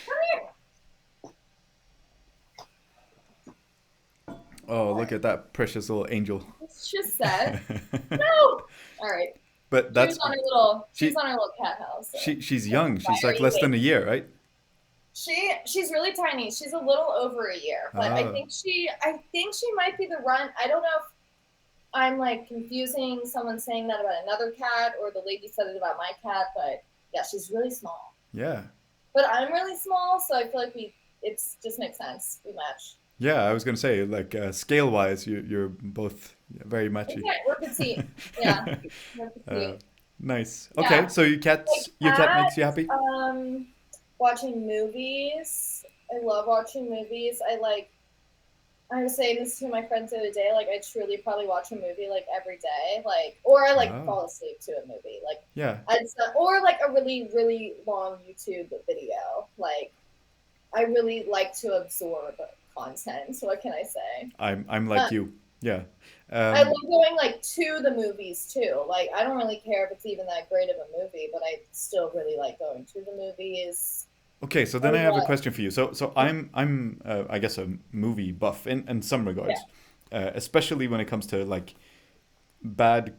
Speaker 2: Come here.
Speaker 1: Oh, look
Speaker 2: What?
Speaker 1: at that precious little angel.
Speaker 2: It's just said. No. All right.
Speaker 1: But
Speaker 2: She's
Speaker 1: that's
Speaker 2: on her little. She's
Speaker 1: she
Speaker 2: on her little cat house. So.
Speaker 1: she's
Speaker 2: Like,
Speaker 1: young.
Speaker 2: why
Speaker 1: She's
Speaker 2: are
Speaker 1: like
Speaker 2: you
Speaker 1: less than a
Speaker 2: waiting?
Speaker 1: year, right?
Speaker 2: She's really tiny. She's a little over a year, but
Speaker 1: Ah,
Speaker 2: I think she might be the run. I don't know if I'm like confusing someone saying that about another cat or the lady said it about my cat, but yeah, she's really small.
Speaker 1: yeah.
Speaker 2: But I'm really small, so I feel like it's just makes sense. We match.
Speaker 1: Yeah, I was gonna say like scale wise, you're both very matchy.
Speaker 2: Yeah, we're petite. Yeah, we're
Speaker 1: uh,
Speaker 2: petite.
Speaker 1: nice. Okay,
Speaker 2: Yeah,
Speaker 1: so
Speaker 2: like
Speaker 1: your cat makes you
Speaker 2: that.
Speaker 1: happy.
Speaker 2: Watching movies. I love watching movies. I was saying this to my friends the other day. Like, I truly probably watch a movie like every day. Like, or I like
Speaker 1: Oh,
Speaker 2: fall asleep to a movie. Like,
Speaker 1: yeah.
Speaker 2: or like a really really long YouTube video. Like, I really like to absorb content. So what can I say?
Speaker 1: I'm
Speaker 2: Uh,
Speaker 1: like you. Yeah.
Speaker 2: I love
Speaker 1: Um,
Speaker 2: going like to the movies too. Like I don't really care if it's even that great of a movie, but I still really like going to the movies.
Speaker 1: Okay, so
Speaker 2: I
Speaker 1: then I have a
Speaker 2: love,
Speaker 1: question for you. So I'm I guess a movie buff in some
Speaker 2: yeah,
Speaker 1: regards, especially when it comes to like bad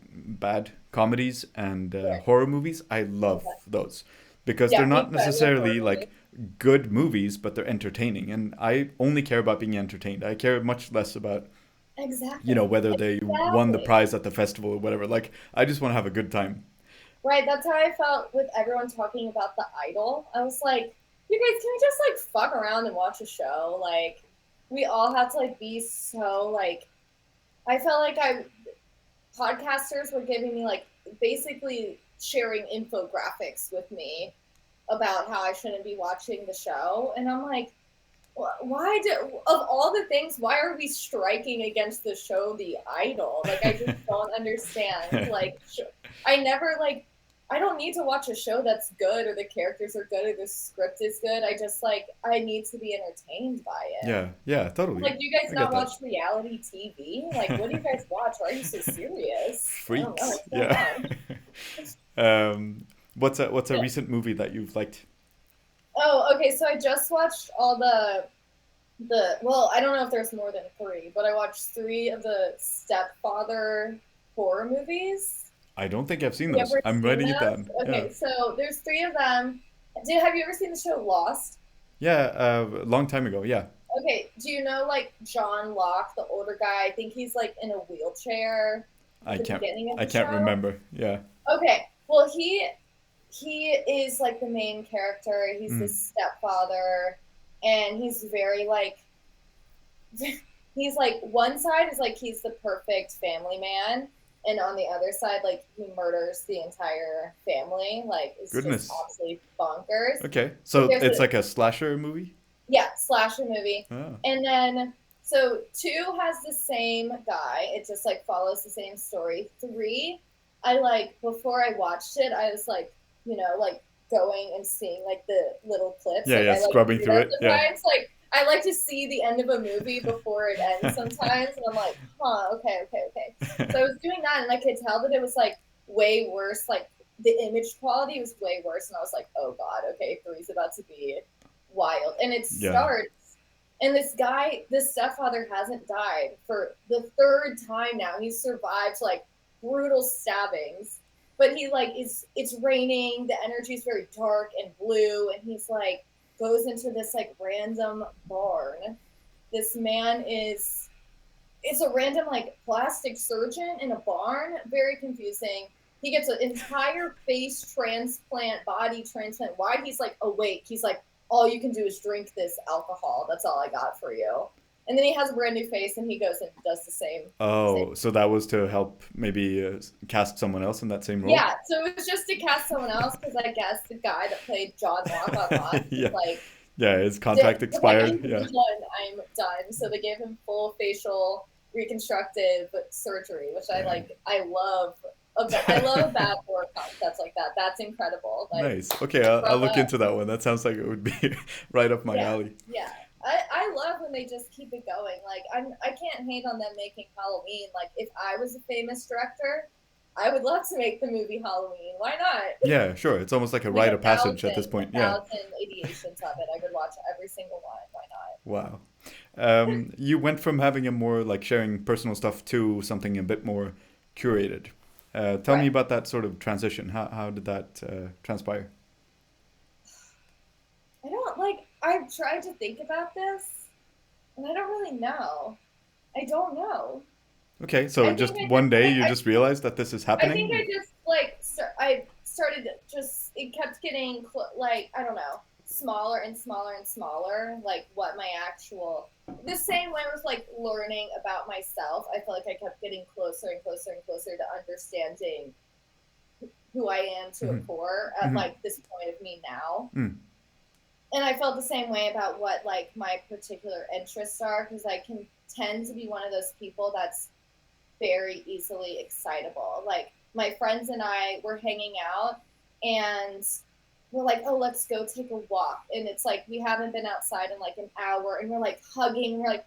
Speaker 1: comedies and
Speaker 2: right.
Speaker 1: horror movies. I love
Speaker 2: Okay.
Speaker 1: those because they're
Speaker 2: Yeah, me
Speaker 1: not
Speaker 2: too. I love horror
Speaker 1: necessarily like
Speaker 2: movies.
Speaker 1: good movies, but they're entertaining, and I only care about being entertained. I care much less about
Speaker 2: Exactly.
Speaker 1: whether they won the
Speaker 2: Exactly.
Speaker 1: prize at the festival or whatever. Like I just want to have a good time.
Speaker 2: Right. That's how I felt with everyone talking about the idol. I was like, you guys, can we just like fuck around and watch a show? Like, we all have to like be so like I felt like I podcasters were giving me like basically sharing infographics with me about how I shouldn't be watching the show. And I'm like, why do of all the things, why are we striking against the show The Idol? Like I just don't understand. Like I never like I don't need to watch a show that's good or the characters are good or the script is good. I just like I need to be entertained by it.
Speaker 1: Yeah, yeah, totally.
Speaker 2: Like, do you guys
Speaker 1: I get
Speaker 2: not
Speaker 1: that.
Speaker 2: watch reality TV? Like, what do you guys watch? Why are you so serious? I don't know
Speaker 1: Freaks.
Speaker 2: what's going
Speaker 1: Yeah.
Speaker 2: on.
Speaker 1: What's a
Speaker 2: Yeah.
Speaker 1: recent movie that you've liked?
Speaker 2: Oh, okay. So I just watched all the well, I don't know if there's more than three, but I watched three of the Stepfather horror movies.
Speaker 1: I don't think I've seen
Speaker 2: Have you
Speaker 1: those.
Speaker 2: ever
Speaker 1: I'm
Speaker 2: seen
Speaker 1: writing it
Speaker 2: those?
Speaker 1: down. Yeah.
Speaker 2: Okay, so there's three of them. Have you ever seen the show Lost?
Speaker 1: Yeah, a long time ago. Yeah.
Speaker 2: Okay, do you know like John Locke, the older guy? I think he's like in a wheelchair
Speaker 1: I
Speaker 2: at the
Speaker 1: can't
Speaker 2: beginning of
Speaker 1: I
Speaker 2: the
Speaker 1: can't
Speaker 2: show.
Speaker 1: remember. Yeah.
Speaker 2: Okay, well he is like the main character. He's the
Speaker 1: Mm.
Speaker 2: stepfather, and he's very like he's like one side is like he's the perfect family man, and on the other side like he murders the entire family. Like it's just
Speaker 1: Goodness.
Speaker 2: absolutely bonkers.
Speaker 1: Okay.
Speaker 2: Like
Speaker 1: So
Speaker 2: there's
Speaker 1: it's
Speaker 2: a
Speaker 1: like a slasher movie?
Speaker 2: yeah slasher movie,
Speaker 1: Oh.
Speaker 2: and then so two has the same guy. It just like follows the same story. Three, I like before I watched it, I was like like going and seeing like the little clips.
Speaker 1: Yeah,
Speaker 2: Like
Speaker 1: yeah,
Speaker 2: I like to
Speaker 1: scrubbing
Speaker 2: do
Speaker 1: through
Speaker 2: that
Speaker 1: it. Yeah.
Speaker 2: sometimes. Like I like to see the end of a movie before it ends sometimes, and I'm like, huh, okay, okay, okay. So I was doing that, and I could tell that it was like way worse. Like the image quality was way worse, and I was like, oh god, okay, three's about to be wild. And it
Speaker 1: Yeah.
Speaker 2: starts, and this guy, this stepfather hasn't died for the third time now. He's survived like brutal stabbings, but he like is it's raining, the energy is very dark and blue, and he's like goes into this like random barn. This man is it's a random like plastic surgeon in a barn. Very confusing. He gets an entire face transplant, body transplant. Why he's like awake? He's like, all you can do is drink this alcohol. That's all I got for you. And then he has a brand new face, and he goes and does the same.
Speaker 1: Oh, so that was to help maybe cast someone else in that same role?
Speaker 2: Yeah, so it was just to cast someone else because I guess the guy that played John Locke on Lost was
Speaker 1: Yeah.
Speaker 2: like
Speaker 1: Yeah, his contract
Speaker 2: was like,
Speaker 1: expired.
Speaker 2: I'm
Speaker 1: Yeah.
Speaker 2: done. I'm done. So they gave him full facial reconstructive surgery, which I
Speaker 1: Dang.
Speaker 2: like. I love. I love a bad horror concept like that. That's incredible. Like
Speaker 1: Nice. Okay, I'll
Speaker 2: from
Speaker 1: look
Speaker 2: a
Speaker 1: into that one. That sounds like it would be right up my
Speaker 2: yeah,
Speaker 1: alley.
Speaker 2: yeah. I love when they just keep it going. Like I can't hate on them making Halloween. Like if I was a famous director, I would love to make the movie Halloween. Why not?
Speaker 1: Yeah, sure. It's almost like a
Speaker 2: Like
Speaker 1: rite of passage at this
Speaker 2: a
Speaker 1: point. Yeah.
Speaker 2: thousand ideations of it. I could watch every single one. Why not?
Speaker 1: Wow. You went from having a more like sharing personal stuff to something a bit more curated. Tell me
Speaker 2: Right.
Speaker 1: about that sort of transition. How did that transpire?
Speaker 2: I don't like. I've tried to think about this, and I don't really know. I don't know.
Speaker 1: Okay, so
Speaker 2: I think
Speaker 1: just
Speaker 2: I
Speaker 1: one
Speaker 2: just
Speaker 1: day
Speaker 2: like
Speaker 1: you just realized that this is
Speaker 2: I think I
Speaker 1: happening?
Speaker 2: just like I started just it kept getting like I don't know smaller and smaller and smaller. Like what my actual the same way with like learning about myself. I feel like I kept getting closer and closer and closer to understanding who I am to a
Speaker 1: Hmm.
Speaker 2: core at
Speaker 1: Hmm.
Speaker 2: like this point of me now.
Speaker 1: Mm.
Speaker 2: And I felt the same way about what like my particular interests are because I can tend to be one of those people that's very easily excitable. Like my friends and I were hanging out and we're like, oh, let's go take a walk. And it's like we haven't been outside in like an hour and we're like hugging. We're like,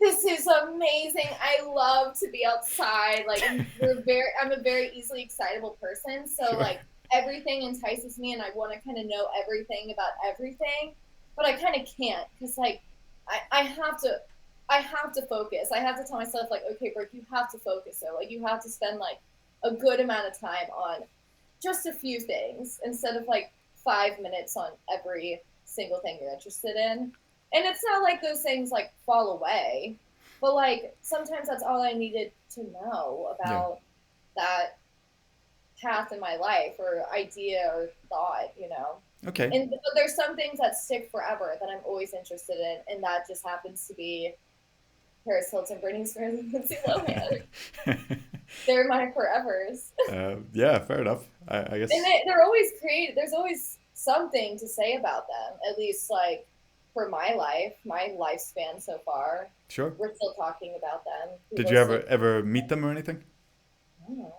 Speaker 2: this is amazing. I love to be outside. Like I'm a very easily excitable person. So
Speaker 1: Sure.
Speaker 2: like everything entices me and I want to kind of know everything about everything. But I kind of can't because like I have to focus. I have to tell myself like, okay, Brooke, you have to focus. So like you have to spend like a good amount of time on just a few things instead of like 5 minutes on every single thing you're interested in. And it's not like those things like fall away, but like sometimes that's all I needed to know
Speaker 1: Yeah.
Speaker 2: about that path in my life or idea or thought.
Speaker 1: Okay.
Speaker 2: And but there's some things that stick forever that I'm always interested in, and that just happens to be Paris Hilton, Britney Spears, and Lindsay Lohan. They're my forevers.
Speaker 1: Yeah, fair enough. I
Speaker 2: And
Speaker 1: guess.
Speaker 2: they're always creative. There's always something to say about them, at least like for my life, my lifespan so far.
Speaker 1: Sure.
Speaker 2: We're still talking about them.
Speaker 1: Did you ever meet them or anything?
Speaker 2: Oh,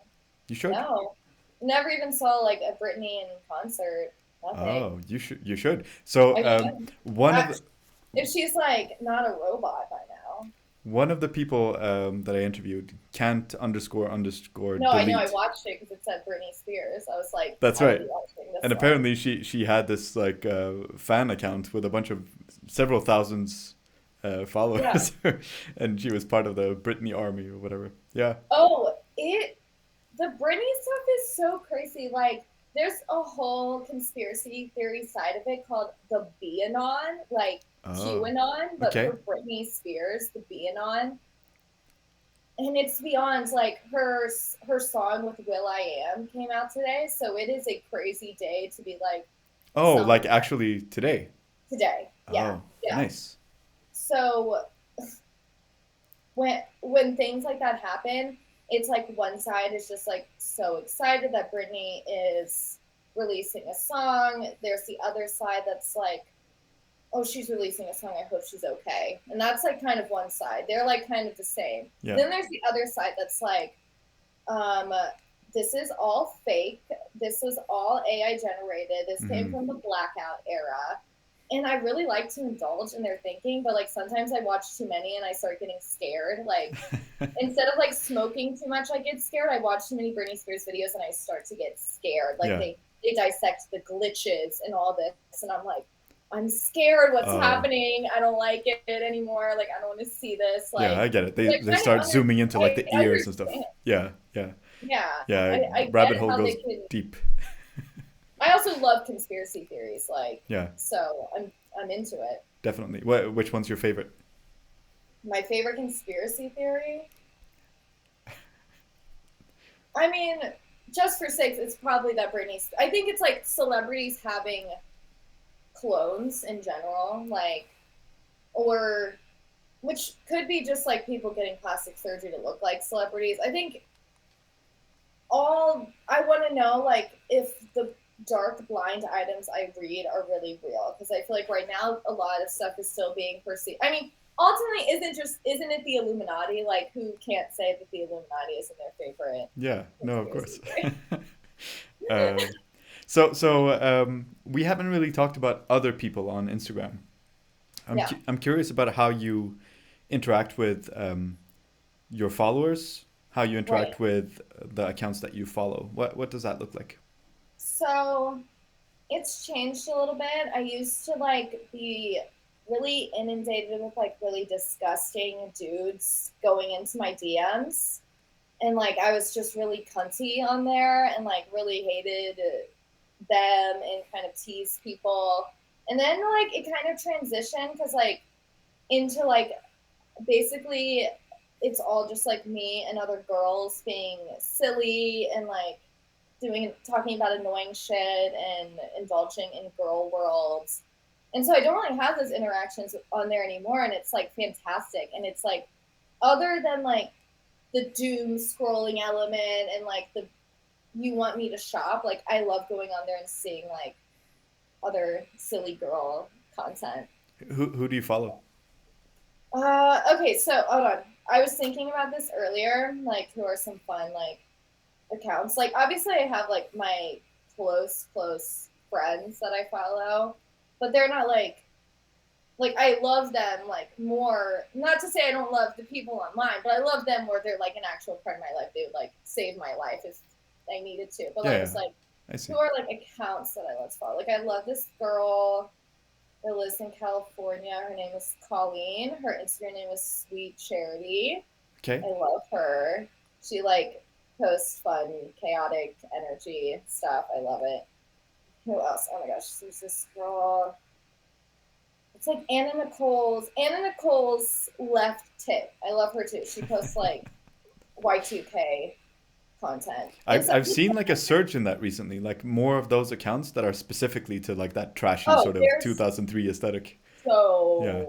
Speaker 1: You should.
Speaker 2: no. Never even saw like a Britney in concert. Nothing.
Speaker 1: Oh, you should. So
Speaker 2: I should.
Speaker 1: one of
Speaker 2: I,
Speaker 1: the
Speaker 2: if she's like not a robot by now.
Speaker 1: one of the people that I interviewed can't underscore
Speaker 2: No, I know. I
Speaker 1: delete.
Speaker 2: watched it because it said Britney Spears. I was like,
Speaker 1: That's
Speaker 2: I will
Speaker 1: right.
Speaker 2: be watching this
Speaker 1: And
Speaker 2: one.
Speaker 1: apparently she had this like fan account with a bunch of several thousands
Speaker 2: Yeah.
Speaker 1: followers, and she was part of the Britney army or whatever. Yeah.
Speaker 2: Oh, the Britney stuff is so crazy. Like, there's a whole conspiracy theory side of it called the BAnon, like
Speaker 1: Oh.
Speaker 2: QAnon, but
Speaker 1: Okay.
Speaker 2: for Britney Spears, the BAnon. And it's beyond like her song with Will I Am came out today, so it is a crazy day to be like
Speaker 1: Oh,
Speaker 2: someone
Speaker 1: like actually today.
Speaker 2: today. Yeah,
Speaker 1: Oh,
Speaker 2: yeah.
Speaker 1: nice.
Speaker 2: So when things like that happen, it's like one side is just like so excited that Britney is releasing a song. There's the other side that's like, oh, she's releasing a song. I hope she's okay. And that's like kind of one side. They're like kind of the same.
Speaker 1: Yeah.
Speaker 2: Then there's the other side that's like, um, this is all fake. This was all AI generated. This came
Speaker 1: Hmm.
Speaker 2: from the blackout era. And I really like to indulge in their thinking, but like sometimes I watch too many and I start getting scared. Like instead of like smoking too much, I get scared. I watch too many Britney Spears videos and I start to get scared. Like
Speaker 1: Yeah.
Speaker 2: they dissect the glitches and all this, and I'm like, I'm scared. What's
Speaker 1: Oh,
Speaker 2: happening? I don't like it anymore. Like I don't want to see this.
Speaker 1: yeah,
Speaker 2: Like,
Speaker 1: I get it.
Speaker 2: but
Speaker 1: They start zooming into like
Speaker 2: I
Speaker 1: the ears and stuff.
Speaker 2: understand.
Speaker 1: Yeah, yeah,
Speaker 2: Yeah,
Speaker 1: yeah.
Speaker 2: I
Speaker 1: Rabbit
Speaker 2: get
Speaker 1: hole
Speaker 2: how they
Speaker 1: goes
Speaker 2: can.
Speaker 1: deep.
Speaker 2: I also love conspiracy theories. Like,
Speaker 1: Yeah,
Speaker 2: so I'm into it.
Speaker 1: definitely. Which one's your favorite?
Speaker 2: My favorite conspiracy theory. I mean, just for sakes, it's probably that Britney's. I think it's like celebrities having clones in general, like, or which could be just like people getting plastic surgery to look like celebrities. I think all I want to know, like, if the dark blind items I read are really real, because I feel like right now a lot of stuff is still being perceived. I mean, ultimately, isn't it the Illuminati? Like, who can't say that the Illuminati isn't their favorite
Speaker 1: Yeah, no, of
Speaker 2: conspiracy
Speaker 1: course.
Speaker 2: theory?
Speaker 1: uh, so we haven't really talked about other people on Instagram.
Speaker 2: Yeah,
Speaker 1: I'm curious about how you interact with your followers, how you
Speaker 2: right.
Speaker 1: interact with the accounts that you follow. What does that look like?
Speaker 2: So it's changed a little bit. I used to like be really inundated with like really disgusting dudes going into my DMs. And like I was just really cunty on there and like really hated them and kind of teased people. And then like it kind of transitioned because like into like basically it's all just like me and other girls being silly and like doing talking about annoying shit and indulging in girl worlds. And so I don't really have those interactions on there anymore, and it's like fantastic. And it's like other than like the doom scrolling element and like the you want me to shop, like I love going on there and seeing like other silly girl content.
Speaker 1: Who do you follow?
Speaker 2: Okay, so hold on. I was thinking about this earlier, like who are some fun like accounts. Like obviously I have like my close friends that I follow, but they're not like I love them like more. Not to say I don't love the people online, but I love them where they're like an actual part of my life. They would like save my life if I needed to. But
Speaker 1: Yeah,
Speaker 2: like
Speaker 1: yeah,
Speaker 2: it's like
Speaker 1: I
Speaker 2: who
Speaker 1: see.
Speaker 2: are like accounts that I love to follow. Like I love this girl that lives in California. Her name is Colleen. Her Instagram name is Sweet Charity.
Speaker 1: Okay.
Speaker 2: I love her. She like posts fun, chaotic energy stuff. I love it. Who else? Oh my gosh, there's this girl. It's like Anna Nicole's left tip. I love her too. She posts like Y2K content. And so
Speaker 1: I've seen like a surge in that recently, like more of those accounts that are specifically to like that trashy
Speaker 2: oh,
Speaker 1: sort of
Speaker 2: there's
Speaker 1: 2003 aesthetic. Yeah.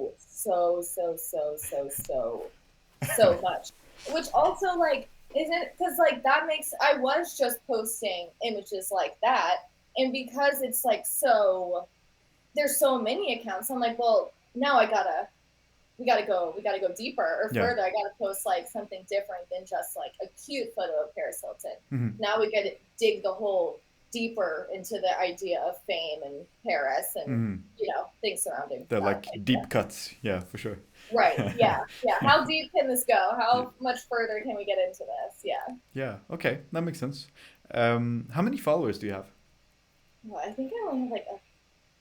Speaker 2: so much. Which also like isn't because like that makes I was just posting images like that, and because it's like so there's so many accounts, I'm like, well, now I gotta we gotta go deeper or
Speaker 1: Yeah.
Speaker 2: further. I gotta post like something different than just like a cute photo of Paris Hilton.
Speaker 1: Hmm.
Speaker 2: Now we gotta dig the whole deeper into the idea of fame and Paris and
Speaker 1: Hmm.
Speaker 2: things surrounding
Speaker 1: They're
Speaker 2: that
Speaker 1: like
Speaker 2: idea.
Speaker 1: deep cuts. Yeah, for sure.
Speaker 2: Right. Yeah. Yeah. How deep can this go? How much further can we get into this? Yeah.
Speaker 1: Yeah. Okay, that makes sense. How many followers do you have?
Speaker 2: Well, I think I only have like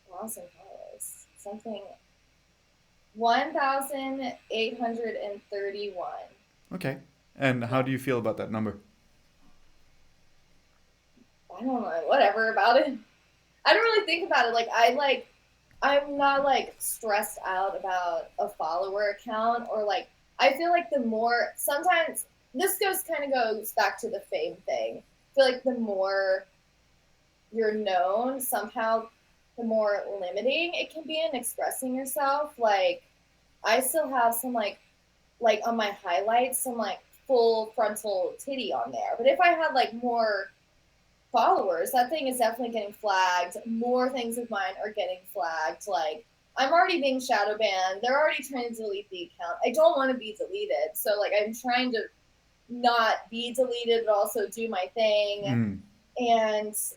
Speaker 2: 1,000 followers. Something 1,831.
Speaker 1: Okay. And
Speaker 2: Yeah.
Speaker 1: how do you feel about that number?
Speaker 2: I don't know. Whatever about it. I don't really think about it. I'm not like stressed out about a follower count or like I feel like the more sometimes this goes back to the fame thing. I feel like the more you're known, somehow the more limiting it can be in expressing yourself. Like I still have some like on my highlights some like full frontal titty on there. But if I had like more followers, that thing is definitely getting flagged. More things of mine are getting flagged. Like I'm already being shadow banned. They're already trying to delete the account. I don't want to be deleted. So like I'm trying to not be deleted but also do my thing.
Speaker 1: Mm.
Speaker 2: And so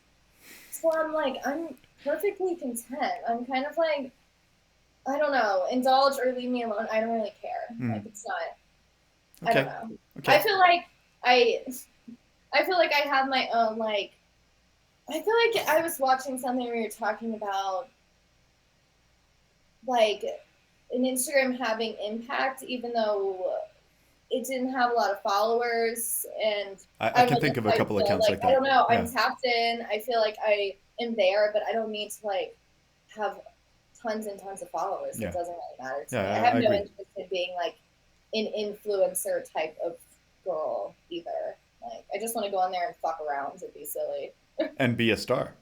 Speaker 2: I'm perfectly content. I'm kind of like I don't know, indulge or leave me alone. I don't really care. Like
Speaker 1: Mm.
Speaker 2: it's not I don't
Speaker 1: Okay.
Speaker 2: know. I
Speaker 1: Okay.
Speaker 2: feel like I I feel like I have my own like I feel like I was watching something where you're talking about like an Instagram having impact, even though it didn't have a lot of followers. And
Speaker 1: I
Speaker 2: I don't
Speaker 1: can
Speaker 2: know,
Speaker 1: think
Speaker 2: just
Speaker 1: of a
Speaker 2: I
Speaker 1: couple
Speaker 2: feel
Speaker 1: accounts
Speaker 2: like
Speaker 1: like
Speaker 2: I
Speaker 1: that.
Speaker 2: don't know. I'm
Speaker 1: Yeah.
Speaker 2: tapped in. I feel like I am there, but I don't need to like have tons and tons of followers. It
Speaker 1: Yeah.
Speaker 2: doesn't really matter to
Speaker 1: Yeah.
Speaker 2: me. I have
Speaker 1: I
Speaker 2: no
Speaker 1: agree.
Speaker 2: interest in being like an influencer type of girl either. Like I just want to go on there and fuck around and be silly
Speaker 1: And be a star.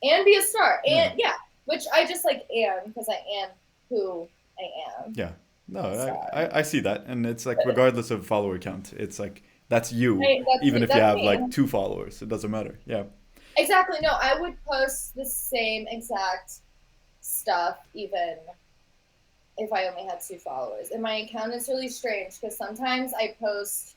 Speaker 2: and be a star.
Speaker 1: Yeah.
Speaker 2: And yeah, which I just like am because I am who I am.
Speaker 1: Yeah. No,
Speaker 2: A star.
Speaker 1: I see that. And it's like, regardless of follower count, it's like, that's you,
Speaker 2: That's
Speaker 1: even if you
Speaker 2: that's
Speaker 1: have
Speaker 2: me.
Speaker 1: like two followers. It doesn't matter. Yeah.
Speaker 2: Exactly. No, I would post the same exact stuff even if I only had 2 followers. And my account is really strange because sometimes I post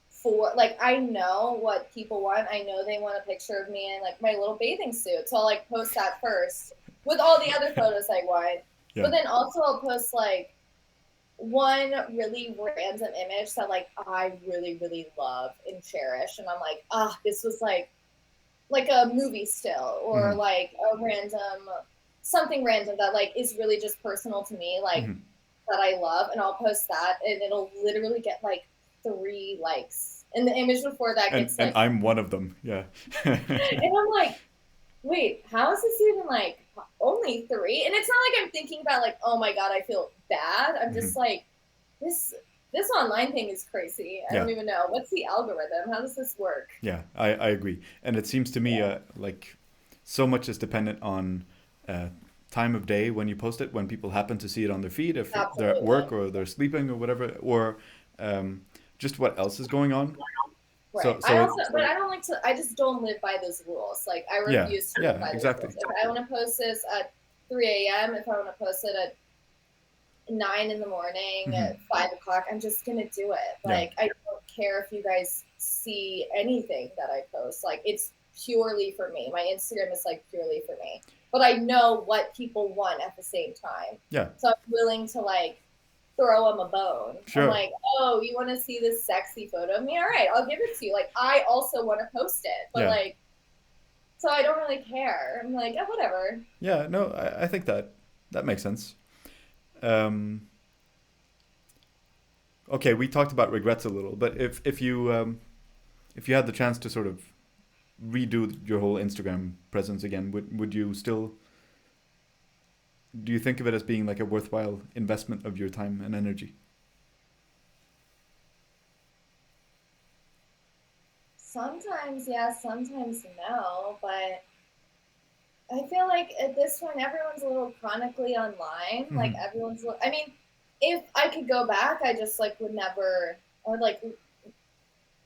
Speaker 2: for like I know what people want. I know they want a picture of me in like my little bathing suit. So I'll like post that first with all the other photos I want.
Speaker 1: Yeah.
Speaker 2: But then also I'll post like one really random image that like I really, really love and cherish. And I'm like, this was like a movie still or
Speaker 1: Hmm.
Speaker 2: like a random something random that like is really just personal to me, like
Speaker 1: Hmm.
Speaker 2: that I love, and I'll post that and it'll literally get like 3 likes. And the image before that gets
Speaker 1: And
Speaker 2: like
Speaker 1: I'm one of them. Yeah.
Speaker 2: and I'm like, wait, how is this even like only 3? And it's not like I'm thinking about like, oh my god, I feel bad. I'm
Speaker 1: Hmm.
Speaker 2: just like, this this online thing is crazy. I
Speaker 1: Yeah.
Speaker 2: don't even know. What's the algorithm? How does this work?
Speaker 1: Yeah. I agree. And it seems to me
Speaker 2: Yeah,
Speaker 1: like so much is dependent on uh, time of day when you post it, when people happen to see it on their feed, if they're at
Speaker 2: absolutely.
Speaker 1: work or they're sleeping or whatever, or um, just what else is going on.
Speaker 2: Right.
Speaker 1: So it,
Speaker 2: But I don't like to, I just don't live by those rules. Like, I
Speaker 1: yeah,
Speaker 2: refuse to live
Speaker 1: yeah,
Speaker 2: by those
Speaker 1: exactly.
Speaker 2: rules. If I want to post this at 3 a.m., if I want to post it at 9 in the morning,
Speaker 1: Hmm.
Speaker 2: at 5 o'clock, I'm just going to do it.
Speaker 1: Yeah,
Speaker 2: Like, I don't care if you guys see anything that I post. Like, it's purely for me. My Instagram is like purely for me. But I know what people want at the same time.
Speaker 1: yeah,
Speaker 2: So I'm willing to like throw them a bone. I'm
Speaker 1: sure.
Speaker 2: like, oh, you want to see this sexy photo of me? All right, I'll give it to you. Like, I also want to post it, but
Speaker 1: Yeah,
Speaker 2: like, so I don't really care. I'm like, oh, whatever.
Speaker 1: yeah. No, I think that makes sense. Um, okay, we talked about regrets a little, but if you had the chance to sort of redo your whole Instagram presence again, would you still, do you think of it as being like a worthwhile investment of your time and energy?
Speaker 2: Sometimes yes, sometimes no, but I feel like at this point, everyone's a little chronically online. Like
Speaker 1: Hmm.
Speaker 2: I mean, if I could go back, I just like would never. I would like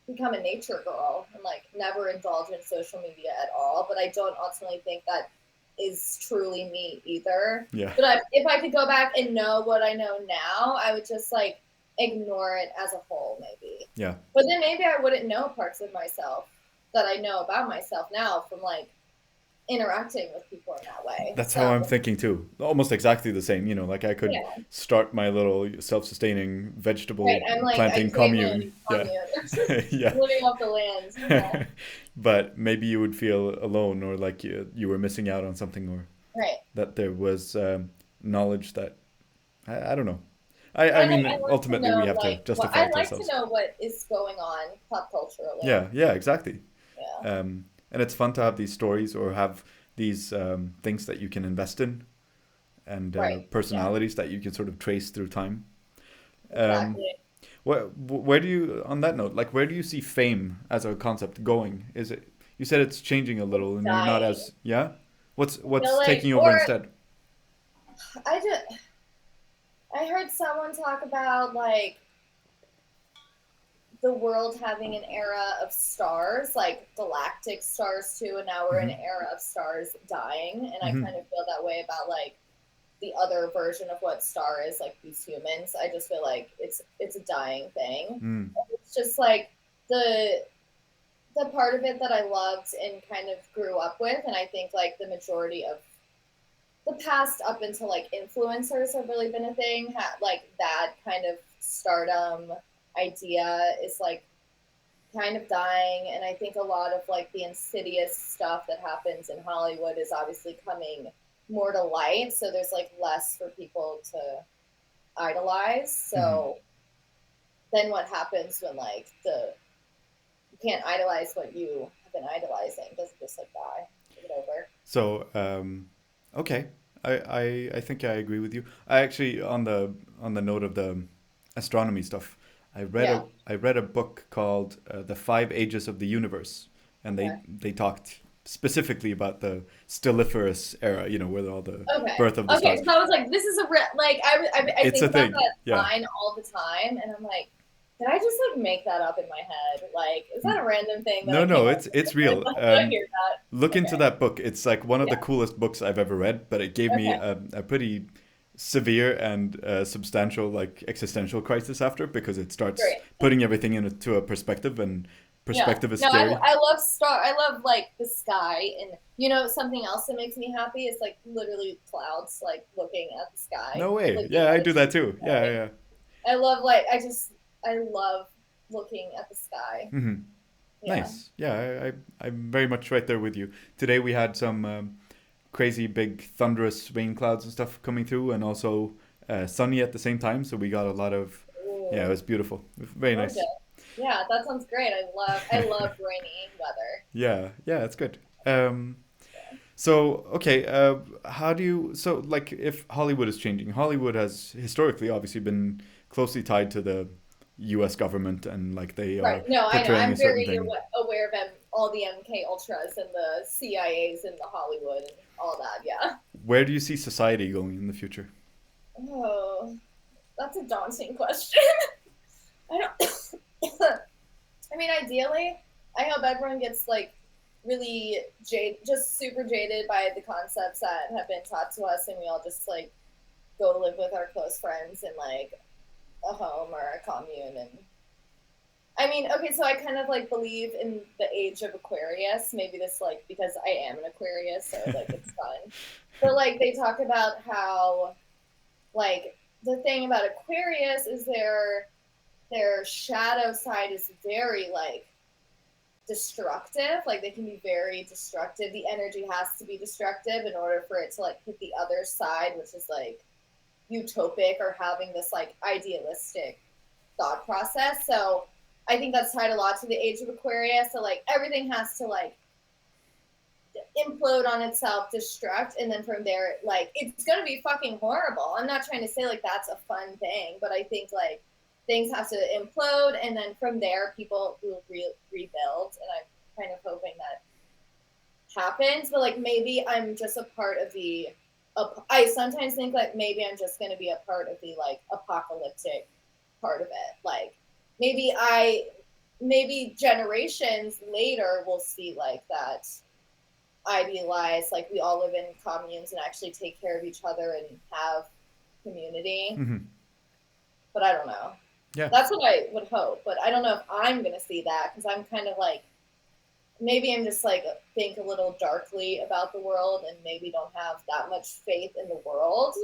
Speaker 2: become a nature girl and like never indulge in social media at all. But I don't ultimately think that is truly me either.
Speaker 1: Yeah.
Speaker 2: But if I could go back and know what I know now, I would just like ignore it as a whole, maybe.
Speaker 1: Yeah.
Speaker 2: But then maybe I wouldn't know parts of myself that I know about myself now from like interacting with people in that way.
Speaker 1: That's how
Speaker 2: So
Speaker 1: I'm thinking too. Almost exactly the same. Like I could
Speaker 2: yeah,
Speaker 1: start my little self-sustaining
Speaker 2: right.
Speaker 1: vegetable
Speaker 2: I'm like I
Speaker 1: planting
Speaker 2: create my
Speaker 1: commune.
Speaker 2: own
Speaker 1: Yeah.
Speaker 2: commune,
Speaker 1: Yeah.
Speaker 2: living off the land. Yeah,
Speaker 1: But maybe you would feel alone, or like you were missing out on something, or
Speaker 2: right.
Speaker 1: that there was knowledge that I don't know. I
Speaker 2: And I
Speaker 1: mean,
Speaker 2: like to
Speaker 1: ultimately, we
Speaker 2: know
Speaker 1: have to
Speaker 2: like what
Speaker 1: justify
Speaker 2: I
Speaker 1: it to
Speaker 2: like to
Speaker 1: ourselves.
Speaker 2: know what is going on pop culturally.
Speaker 1: Yeah, yeah, exactly.
Speaker 2: Yeah,
Speaker 1: And it's fun to have these stories or have these things that you can invest in and
Speaker 2: right. Yeah,
Speaker 1: personalities that you can sort of trace through time. Um,
Speaker 2: exactly.
Speaker 1: where do you, on that note, like where do you see fame as a concept going? Is it, you said it's changing a
Speaker 2: It's
Speaker 1: little and you're not
Speaker 2: dying.
Speaker 1: as, yeah?
Speaker 2: I feel
Speaker 1: What's
Speaker 2: like,
Speaker 1: taking over
Speaker 2: or
Speaker 1: instead?
Speaker 2: I just I heard someone talk about like the world having an era of stars, like galactic stars too, and now we're in
Speaker 1: Mm-hmm.
Speaker 2: an era of stars dying. And I
Speaker 1: Mm-hmm.
Speaker 2: kind of feel that way about like the other version of what star is, like these humans. I just feel like it's a dying thing.
Speaker 1: Mm.
Speaker 2: It's just like the the part of it that I loved and kind of grew up with, and I think like the majority of the past up until like influencers have really been a thing. Like that kind of stardom idea is like kind of dying, and I think a lot of like the insidious stuff that happens in Hollywood is obviously coming more to light. So there's like less for people to idolize.
Speaker 1: Mm-hmm.
Speaker 2: So then what happens when like the you can't idolize what you have been idolizing? Does it just like die? Give it over.
Speaker 1: So, okay, I think I agree with you. I actually, on the note of the astronomy stuff,
Speaker 2: Yeah.
Speaker 1: I read a book called The Five Ages of the Universe, and
Speaker 2: Okay.
Speaker 1: they talked specifically about the stelliferous era, where all the
Speaker 2: Okay.
Speaker 1: birth of the
Speaker 2: Okay.
Speaker 1: stars.
Speaker 2: So I was like, this is a like I
Speaker 1: It's
Speaker 2: think
Speaker 1: a
Speaker 2: about
Speaker 1: thing,
Speaker 2: that
Speaker 1: yeah.
Speaker 2: line all the time, and I'm like, did I just like make that up in my head? Like, is that a random thing that
Speaker 1: No,
Speaker 2: I came
Speaker 1: no,
Speaker 2: up
Speaker 1: it's
Speaker 2: with?
Speaker 1: real.
Speaker 2: Did I hear
Speaker 1: Look
Speaker 2: that?
Speaker 1: into
Speaker 2: Okay.
Speaker 1: that book. It's like one of the
Speaker 2: Yeah.
Speaker 1: coolest books I've ever read, but it gave me
Speaker 2: Okay.
Speaker 1: a pretty severe and substantial like existential crisis after because it starts
Speaker 2: Great.
Speaker 1: putting everything into a perspective, and
Speaker 2: Yeah.
Speaker 1: perspective is
Speaker 2: No,
Speaker 1: scary.
Speaker 2: I love star. I love like the sky, and something else that makes me happy is like literally clouds, like looking at the sky,
Speaker 1: No way.
Speaker 2: looking
Speaker 1: Yeah, I
Speaker 2: at a
Speaker 1: do that
Speaker 2: shooting
Speaker 1: too. Yeah,
Speaker 2: sky.
Speaker 1: yeah.
Speaker 2: I love like I love looking at the sky.
Speaker 1: Hmm.
Speaker 2: Yeah.
Speaker 1: Nice. Yeah, I'm very much right there with you. Today we had some crazy big thunderous rain clouds and stuff coming through, and also sunny at the same time. So we got a lot of, yeah, it
Speaker 2: Ooh,
Speaker 1: was beautiful. Very
Speaker 2: gorgeous.
Speaker 1: nice.
Speaker 2: Yeah, that sounds great. I love rainy weather.
Speaker 1: Yeah, yeah, it's good. So okay, how do you so like if Hollywood is changing? Hollywood has historically obviously been closely tied to the U.S. government, and like they
Speaker 2: Right.
Speaker 1: are
Speaker 2: No, I know.
Speaker 1: portraying a
Speaker 2: I'm
Speaker 1: certain
Speaker 2: very
Speaker 1: thing.
Speaker 2: aware of all the MK Ultras and the CIAs and the Hollywood and all that. Yeah.
Speaker 1: Where do you see society going in the future?
Speaker 2: Oh, that's a daunting question. I don't. I mean, ideally, I hope everyone gets like really just super jaded by the concepts that have been taught to us, and we all just like go live with our close friends in like a home or a commune. And I mean, okay, so I kind of like believe in the age of Aquarius. Maybe this like because I am an Aquarius, so like it's fun. But like they talk about how like the thing about Aquarius is their shadow side is very like destructive. Like they can be very destructive. The energy has to be destructive in order for it to like hit the other side, which is like utopic or having this like idealistic thought process. So I think that's tied a lot to the age of Aquarius. So like everything has to like implode on itself, destruct, and then from there, like it's gonna be fucking horrible. I'm not trying to say like that's a fun thing, but I think like things have to implode, and then from there, people will rebuild. And I'm kind of hoping that happens. But like maybe I'm just a part of the. I sometimes think like maybe I'm just gonna be a part of the like apocalyptic part of it. Like maybe maybe generations later we'll see like that idealize like we all live in communes and actually take care of each other and have community.
Speaker 1: Hmm.
Speaker 2: But I don't know.
Speaker 1: Yeah.
Speaker 2: That's what I would hope, but I don't know if I'm gonna see that because I'm kind of like maybe I'm just like think a little darkly about the world and maybe don't have that much faith in the world.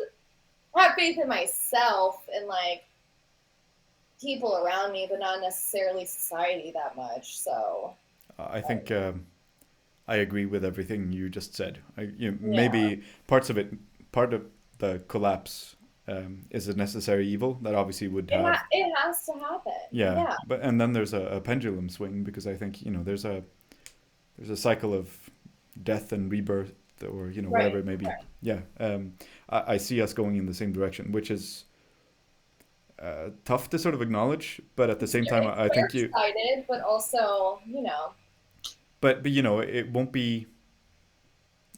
Speaker 2: I have faith in myself and like people around me, but not necessarily society that much. So
Speaker 1: I
Speaker 2: I don't
Speaker 1: think I agree with everything you just said.
Speaker 2: know. Yeah,
Speaker 1: Maybe parts of it, part of the collapse is a necessary evil that obviously would have,
Speaker 2: it has to happen.
Speaker 1: yeah.
Speaker 2: Yeah,
Speaker 1: But and then there's a pendulum swing because I think there's a cycle of death and rebirth or
Speaker 2: right.
Speaker 1: whatever it may be.
Speaker 2: Right.
Speaker 1: Yeah, I see us going in the same direction, which is tough to sort of acknowledge, but at the same time,
Speaker 2: It's
Speaker 1: I think
Speaker 2: clear sighted, but also
Speaker 1: but it won't be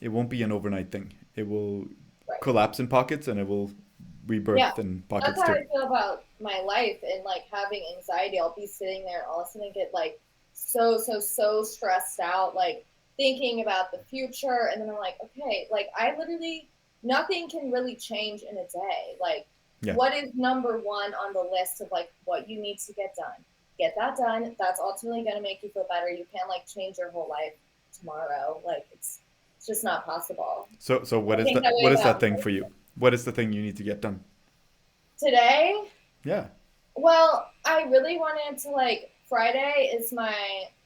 Speaker 1: an overnight thing. It will
Speaker 2: right.
Speaker 1: collapse in pockets and it will
Speaker 2: Yeah,
Speaker 1: rebirth in
Speaker 2: that's
Speaker 1: pockets
Speaker 2: how
Speaker 1: too.
Speaker 2: I feel about my life and like having anxiety. I'll be sitting there and all of a sudden get like so stressed out, like thinking about the future. And then I'm like, okay, like I literally, nothing can really change in a day. Like,
Speaker 1: Yeah,
Speaker 2: what is number one on the list of like what you need to get done? Get that done. That's ultimately going to make you feel better. You can't like change your whole life tomorrow. Like, it's just not possible.
Speaker 1: so
Speaker 2: I think that way
Speaker 1: what is that
Speaker 2: about
Speaker 1: thing for you? What is the thing you need to get done?
Speaker 2: today.
Speaker 1: Yeah.
Speaker 2: Well, I really wanted to like Friday is my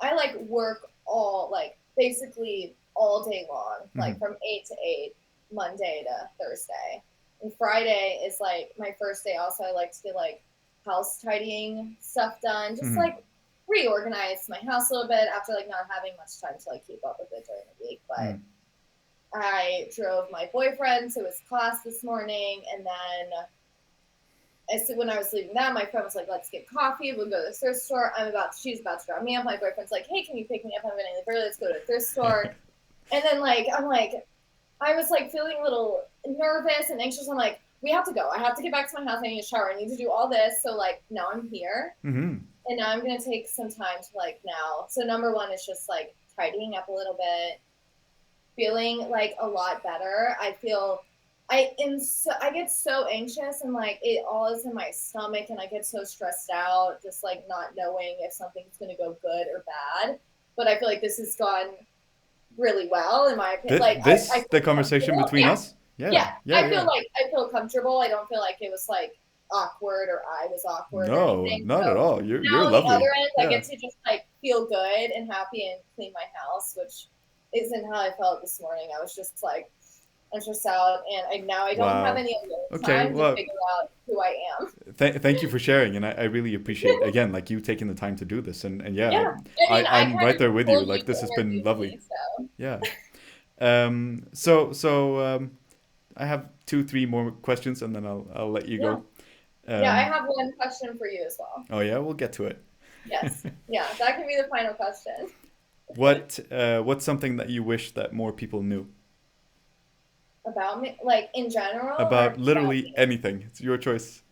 Speaker 2: I like work all like basically all day long,
Speaker 1: Hmm.
Speaker 2: like from 8 to 8, Monday to Thursday. And Friday is like my first day. Also, I like to get like house tidying stuff done, just
Speaker 1: Hmm.
Speaker 2: like reorganize my house a little bit after like not having much time to like keep up with it during the week.
Speaker 1: Hmm.
Speaker 2: But I drove my boyfriend to his class this morning, and then when I was leaving that, my friend was like, "Let's get coffee. We'll go to the thrift store." She's about to drop me off. My boyfriend's like, "Hey, can you pick me up? I'm gonna leave early. Let's go to the thrift store." And then like I'm like, I was like feeling a little nervous and anxious. I'm like, "We have to go. I have to get back to my house. I need a shower. I need to do all this." So like now I'm here,
Speaker 1: Hmm.
Speaker 2: and now I'm gonna take some time to like now. So number one is just like tidying up a little bit, feeling like a lot better. I get so anxious and like it all is in my stomach and I get so stressed out just like not knowing if something's going to go good or bad. But I feel like this has gone really well in my opinion. Like I
Speaker 1: This the
Speaker 2: feel
Speaker 1: conversation
Speaker 2: comfortable.
Speaker 1: between
Speaker 2: Yeah.
Speaker 1: us. Yeah,
Speaker 2: Yeah.
Speaker 1: yeah, yeah.
Speaker 2: I feel comfortable. I don't feel like it was like awkward or I was awkward or
Speaker 1: No,
Speaker 2: anything.
Speaker 1: not at
Speaker 2: So
Speaker 1: all. You're
Speaker 2: now on the other
Speaker 1: lovely.
Speaker 2: end, I
Speaker 1: Yeah.
Speaker 2: get to just like feel good and happy and clean my house, which isn't how I felt this morning. I was just like stressed out, and now I don't have
Speaker 1: Wow.
Speaker 2: any alone
Speaker 1: Okay.
Speaker 2: time to
Speaker 1: Well,
Speaker 2: figure out who I am.
Speaker 1: thank you for sharing, and I really appreciate again like you taking the time to do this, and yeah,
Speaker 2: Yeah, I mean, I
Speaker 1: I'm
Speaker 2: kind
Speaker 1: right
Speaker 2: of
Speaker 1: there with you.
Speaker 2: told you
Speaker 1: Like
Speaker 2: to
Speaker 1: this has been
Speaker 2: interview
Speaker 1: lovely.
Speaker 2: me, so
Speaker 1: Yeah. So I have two, three more questions, and then I'll let you
Speaker 2: yeah,
Speaker 1: go.
Speaker 2: yeah. I
Speaker 1: Um,
Speaker 2: have one question for you as well.
Speaker 1: oh yeah, we'll get to it.
Speaker 2: Yes, yeah, that can be the final question
Speaker 1: What's something that you wish that more people knew
Speaker 2: about me, like in general, or
Speaker 1: about
Speaker 2: about
Speaker 1: literally
Speaker 2: me.
Speaker 1: anything? It's your choice.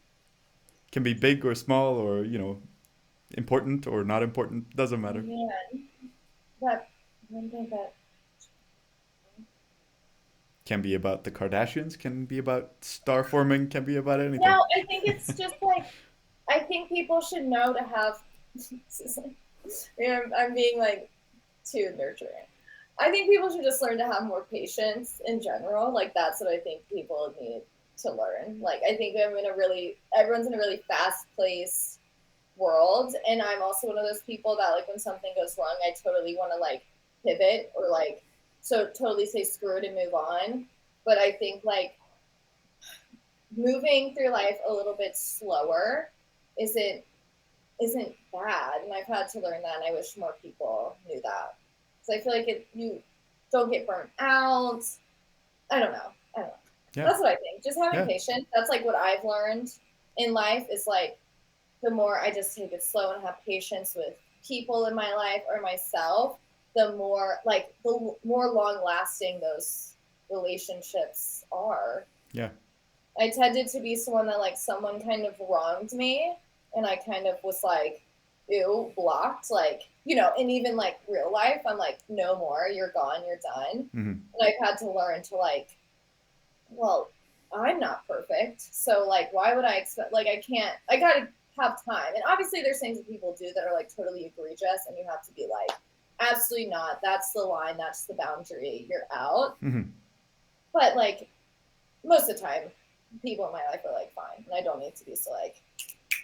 Speaker 1: Can be big or small, or important or not important. Doesn't matter.
Speaker 2: Man, that one thing that
Speaker 1: Can be about the Kardashians. Can be about star forming. Can be about anything.
Speaker 2: no, I think it's just like I think people should know to have. I'm being like too nurturing. I think people should just learn to have more patience in general. Like that's what I think people need to learn. Like I think everyone's in a really fast paced world, and I'm also one of those people that like when something goes wrong, I totally want to like pivot or like so totally say screw it and move on. But I think like moving through life a little bit slower isn't isn't bad, and I've had to learn that, and I wish more people knew that. So I feel like you don't get burnt out. I don't know. I don't know.
Speaker 1: Yeah.
Speaker 2: That's what I think. Just having
Speaker 1: Yeah.
Speaker 2: patience. That's like what I've learned in life is like the more I just take it slow and have patience with people in my life or myself, the more long lasting those relationships are.
Speaker 1: Yeah.
Speaker 2: I tended to be someone that like someone kind of wronged me and I kind of was like ew, blocked, like, and even like real life, I'm like, no more, you're gone, you're done.
Speaker 1: Hmm.
Speaker 2: And I've had to learn to like, well, I'm not perfect. So like why would I expect like I gotta have time. And obviously there's things that people do that are like totally egregious and you have to be like, absolutely not. That's the line, that's the boundary, you're out.
Speaker 1: Hmm.
Speaker 2: But like most of the time, people in my life are like fine. And I don't need to be so like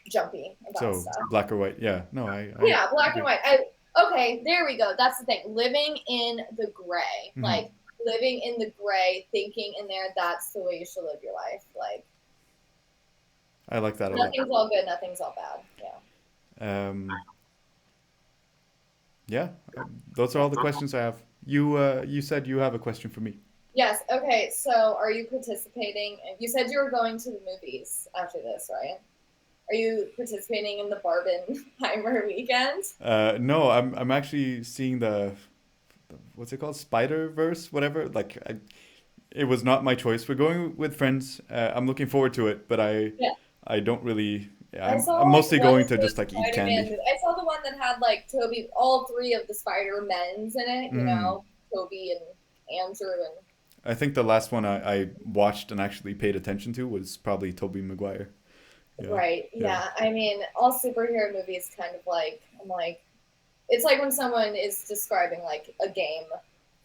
Speaker 2: jumpy about
Speaker 1: So
Speaker 2: stuff.
Speaker 1: black or white? Yeah. No, I
Speaker 2: Yeah, black and
Speaker 1: agree.
Speaker 2: white. Okay, there we go. That's the thing. Living in the gray.
Speaker 1: Hmm.
Speaker 2: Like living in the gray, thinking in there, that's the way you should live your life. Like
Speaker 1: I like that a lot.
Speaker 2: nothing's all good, nothing's all bad. Yeah.
Speaker 1: Um, yeah, those are
Speaker 2: Yeah.
Speaker 1: all the questions I have. You said you have a question for me.
Speaker 2: Yes. Okay. So, are you participating? You said you were going to the movies after this, right? Are you participating in the Barbenheimer weekend?
Speaker 1: No, I'm actually seeing what's it called, Spider Verse, whatever. It was not my choice. We're going with friends. I'm looking forward to it, but
Speaker 2: Yeah.
Speaker 1: I don't really. Yeah,
Speaker 2: I
Speaker 1: I'm
Speaker 2: saw like
Speaker 1: mostly
Speaker 2: one
Speaker 1: going
Speaker 2: of
Speaker 1: to
Speaker 2: the
Speaker 1: just like eat
Speaker 2: Spider-Man.
Speaker 1: candy.
Speaker 2: I saw the one that had like Toby, all three of the Spider-Mens in it.
Speaker 1: Mm.
Speaker 2: Toby and Andrew and
Speaker 1: I think the last one I watched and actually paid attention to was probably Tobey Maguire. Yeah,
Speaker 2: right.
Speaker 1: yeah.
Speaker 2: Yeah. I mean, all superhero movies kind of like I'm like it's like when someone is describing like a game,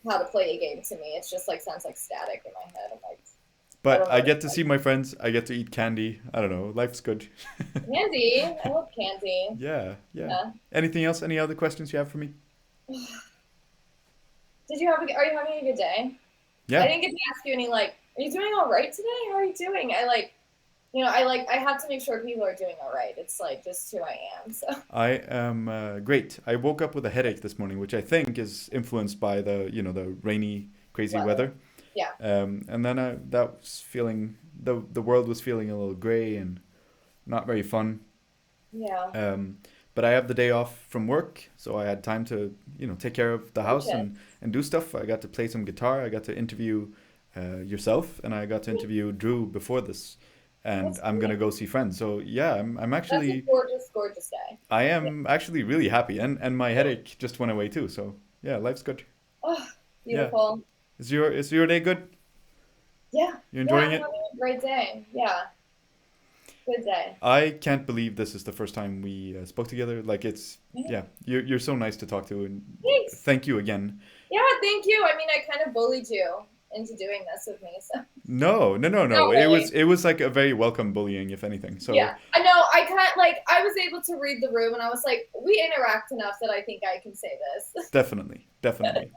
Speaker 2: how to play a game to me. It's just like sounds like static in my head. I'm like, I
Speaker 1: But
Speaker 2: don't know
Speaker 1: I
Speaker 2: what
Speaker 1: get
Speaker 2: it's
Speaker 1: to
Speaker 2: like.
Speaker 1: see my friends. I get to eat candy. I don't know. Life's good.
Speaker 2: Candy. I love candy.
Speaker 1: Yeah, yeah.
Speaker 2: Yeah.
Speaker 1: Anything else? Any other questions you have for me?
Speaker 2: Are you having a good day? I
Speaker 1: Yeah,
Speaker 2: didn't get to ask you any like, are you doing all right today? How are you doing? I have to make sure people are doing all right. It's like just who I am. So
Speaker 1: I am great. I woke up with a headache this morning, which I think is influenced by the rainy, crazy
Speaker 2: weather.
Speaker 1: weather.
Speaker 2: Yeah.
Speaker 1: And then that was feeling the world was feeling a little gray and not very fun.
Speaker 2: Yeah.
Speaker 1: Um, but I have the day off from work, so I had time to take care of the house
Speaker 2: Gorgeous.
Speaker 1: and do stuff. I got to play some guitar. I got to interview yourself, and I got to interview Drew before this. And
Speaker 2: That's
Speaker 1: I'm gonna
Speaker 2: great.
Speaker 1: go see friends. So yeah,
Speaker 2: That's a gorgeous, gorgeous day.
Speaker 1: I
Speaker 2: Yeah.
Speaker 1: am actually really happy, and my headache just went away too. So yeah, life's good.
Speaker 2: Oh,
Speaker 1: Yeah,
Speaker 2: beautiful.
Speaker 1: is your day good?
Speaker 2: Yeah.
Speaker 1: You
Speaker 2: Yeah.
Speaker 1: enjoying
Speaker 2: I'm
Speaker 1: it?
Speaker 2: having a great day. Yeah. Good day.
Speaker 1: I can't believe this is the first time we spoke together. Like it's
Speaker 2: Yeah.
Speaker 1: yeah, you're so nice to talk to, and
Speaker 2: Thanks.
Speaker 1: thank you again.
Speaker 2: Yeah. Thank you. I mean, I kind of bullied you into doing this with me. So
Speaker 1: No, no, no,
Speaker 2: not
Speaker 1: no. It was
Speaker 2: really.
Speaker 1: it was like a very welcome bullying, if anything. So
Speaker 2: Yeah. I know. I kind of like, I was able to read the room and I was like, we interact enough that I think I can say this.
Speaker 1: definitely, definitely.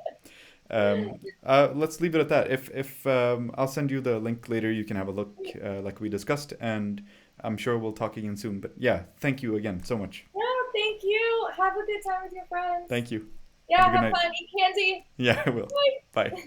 Speaker 1: Let's leave it at that. If I'll send you the link later, you can have a look, like we discussed, and I'm sure we'll talk again soon. But yeah, thank you again so much.
Speaker 2: Yeah, thank you. Have a good time with your friends.
Speaker 1: Thank you. Have a
Speaker 2: Yeah,
Speaker 1: good
Speaker 2: have
Speaker 1: night.
Speaker 2: fun. Eat candy.
Speaker 1: Yeah, I will. Bye.
Speaker 2: Bye.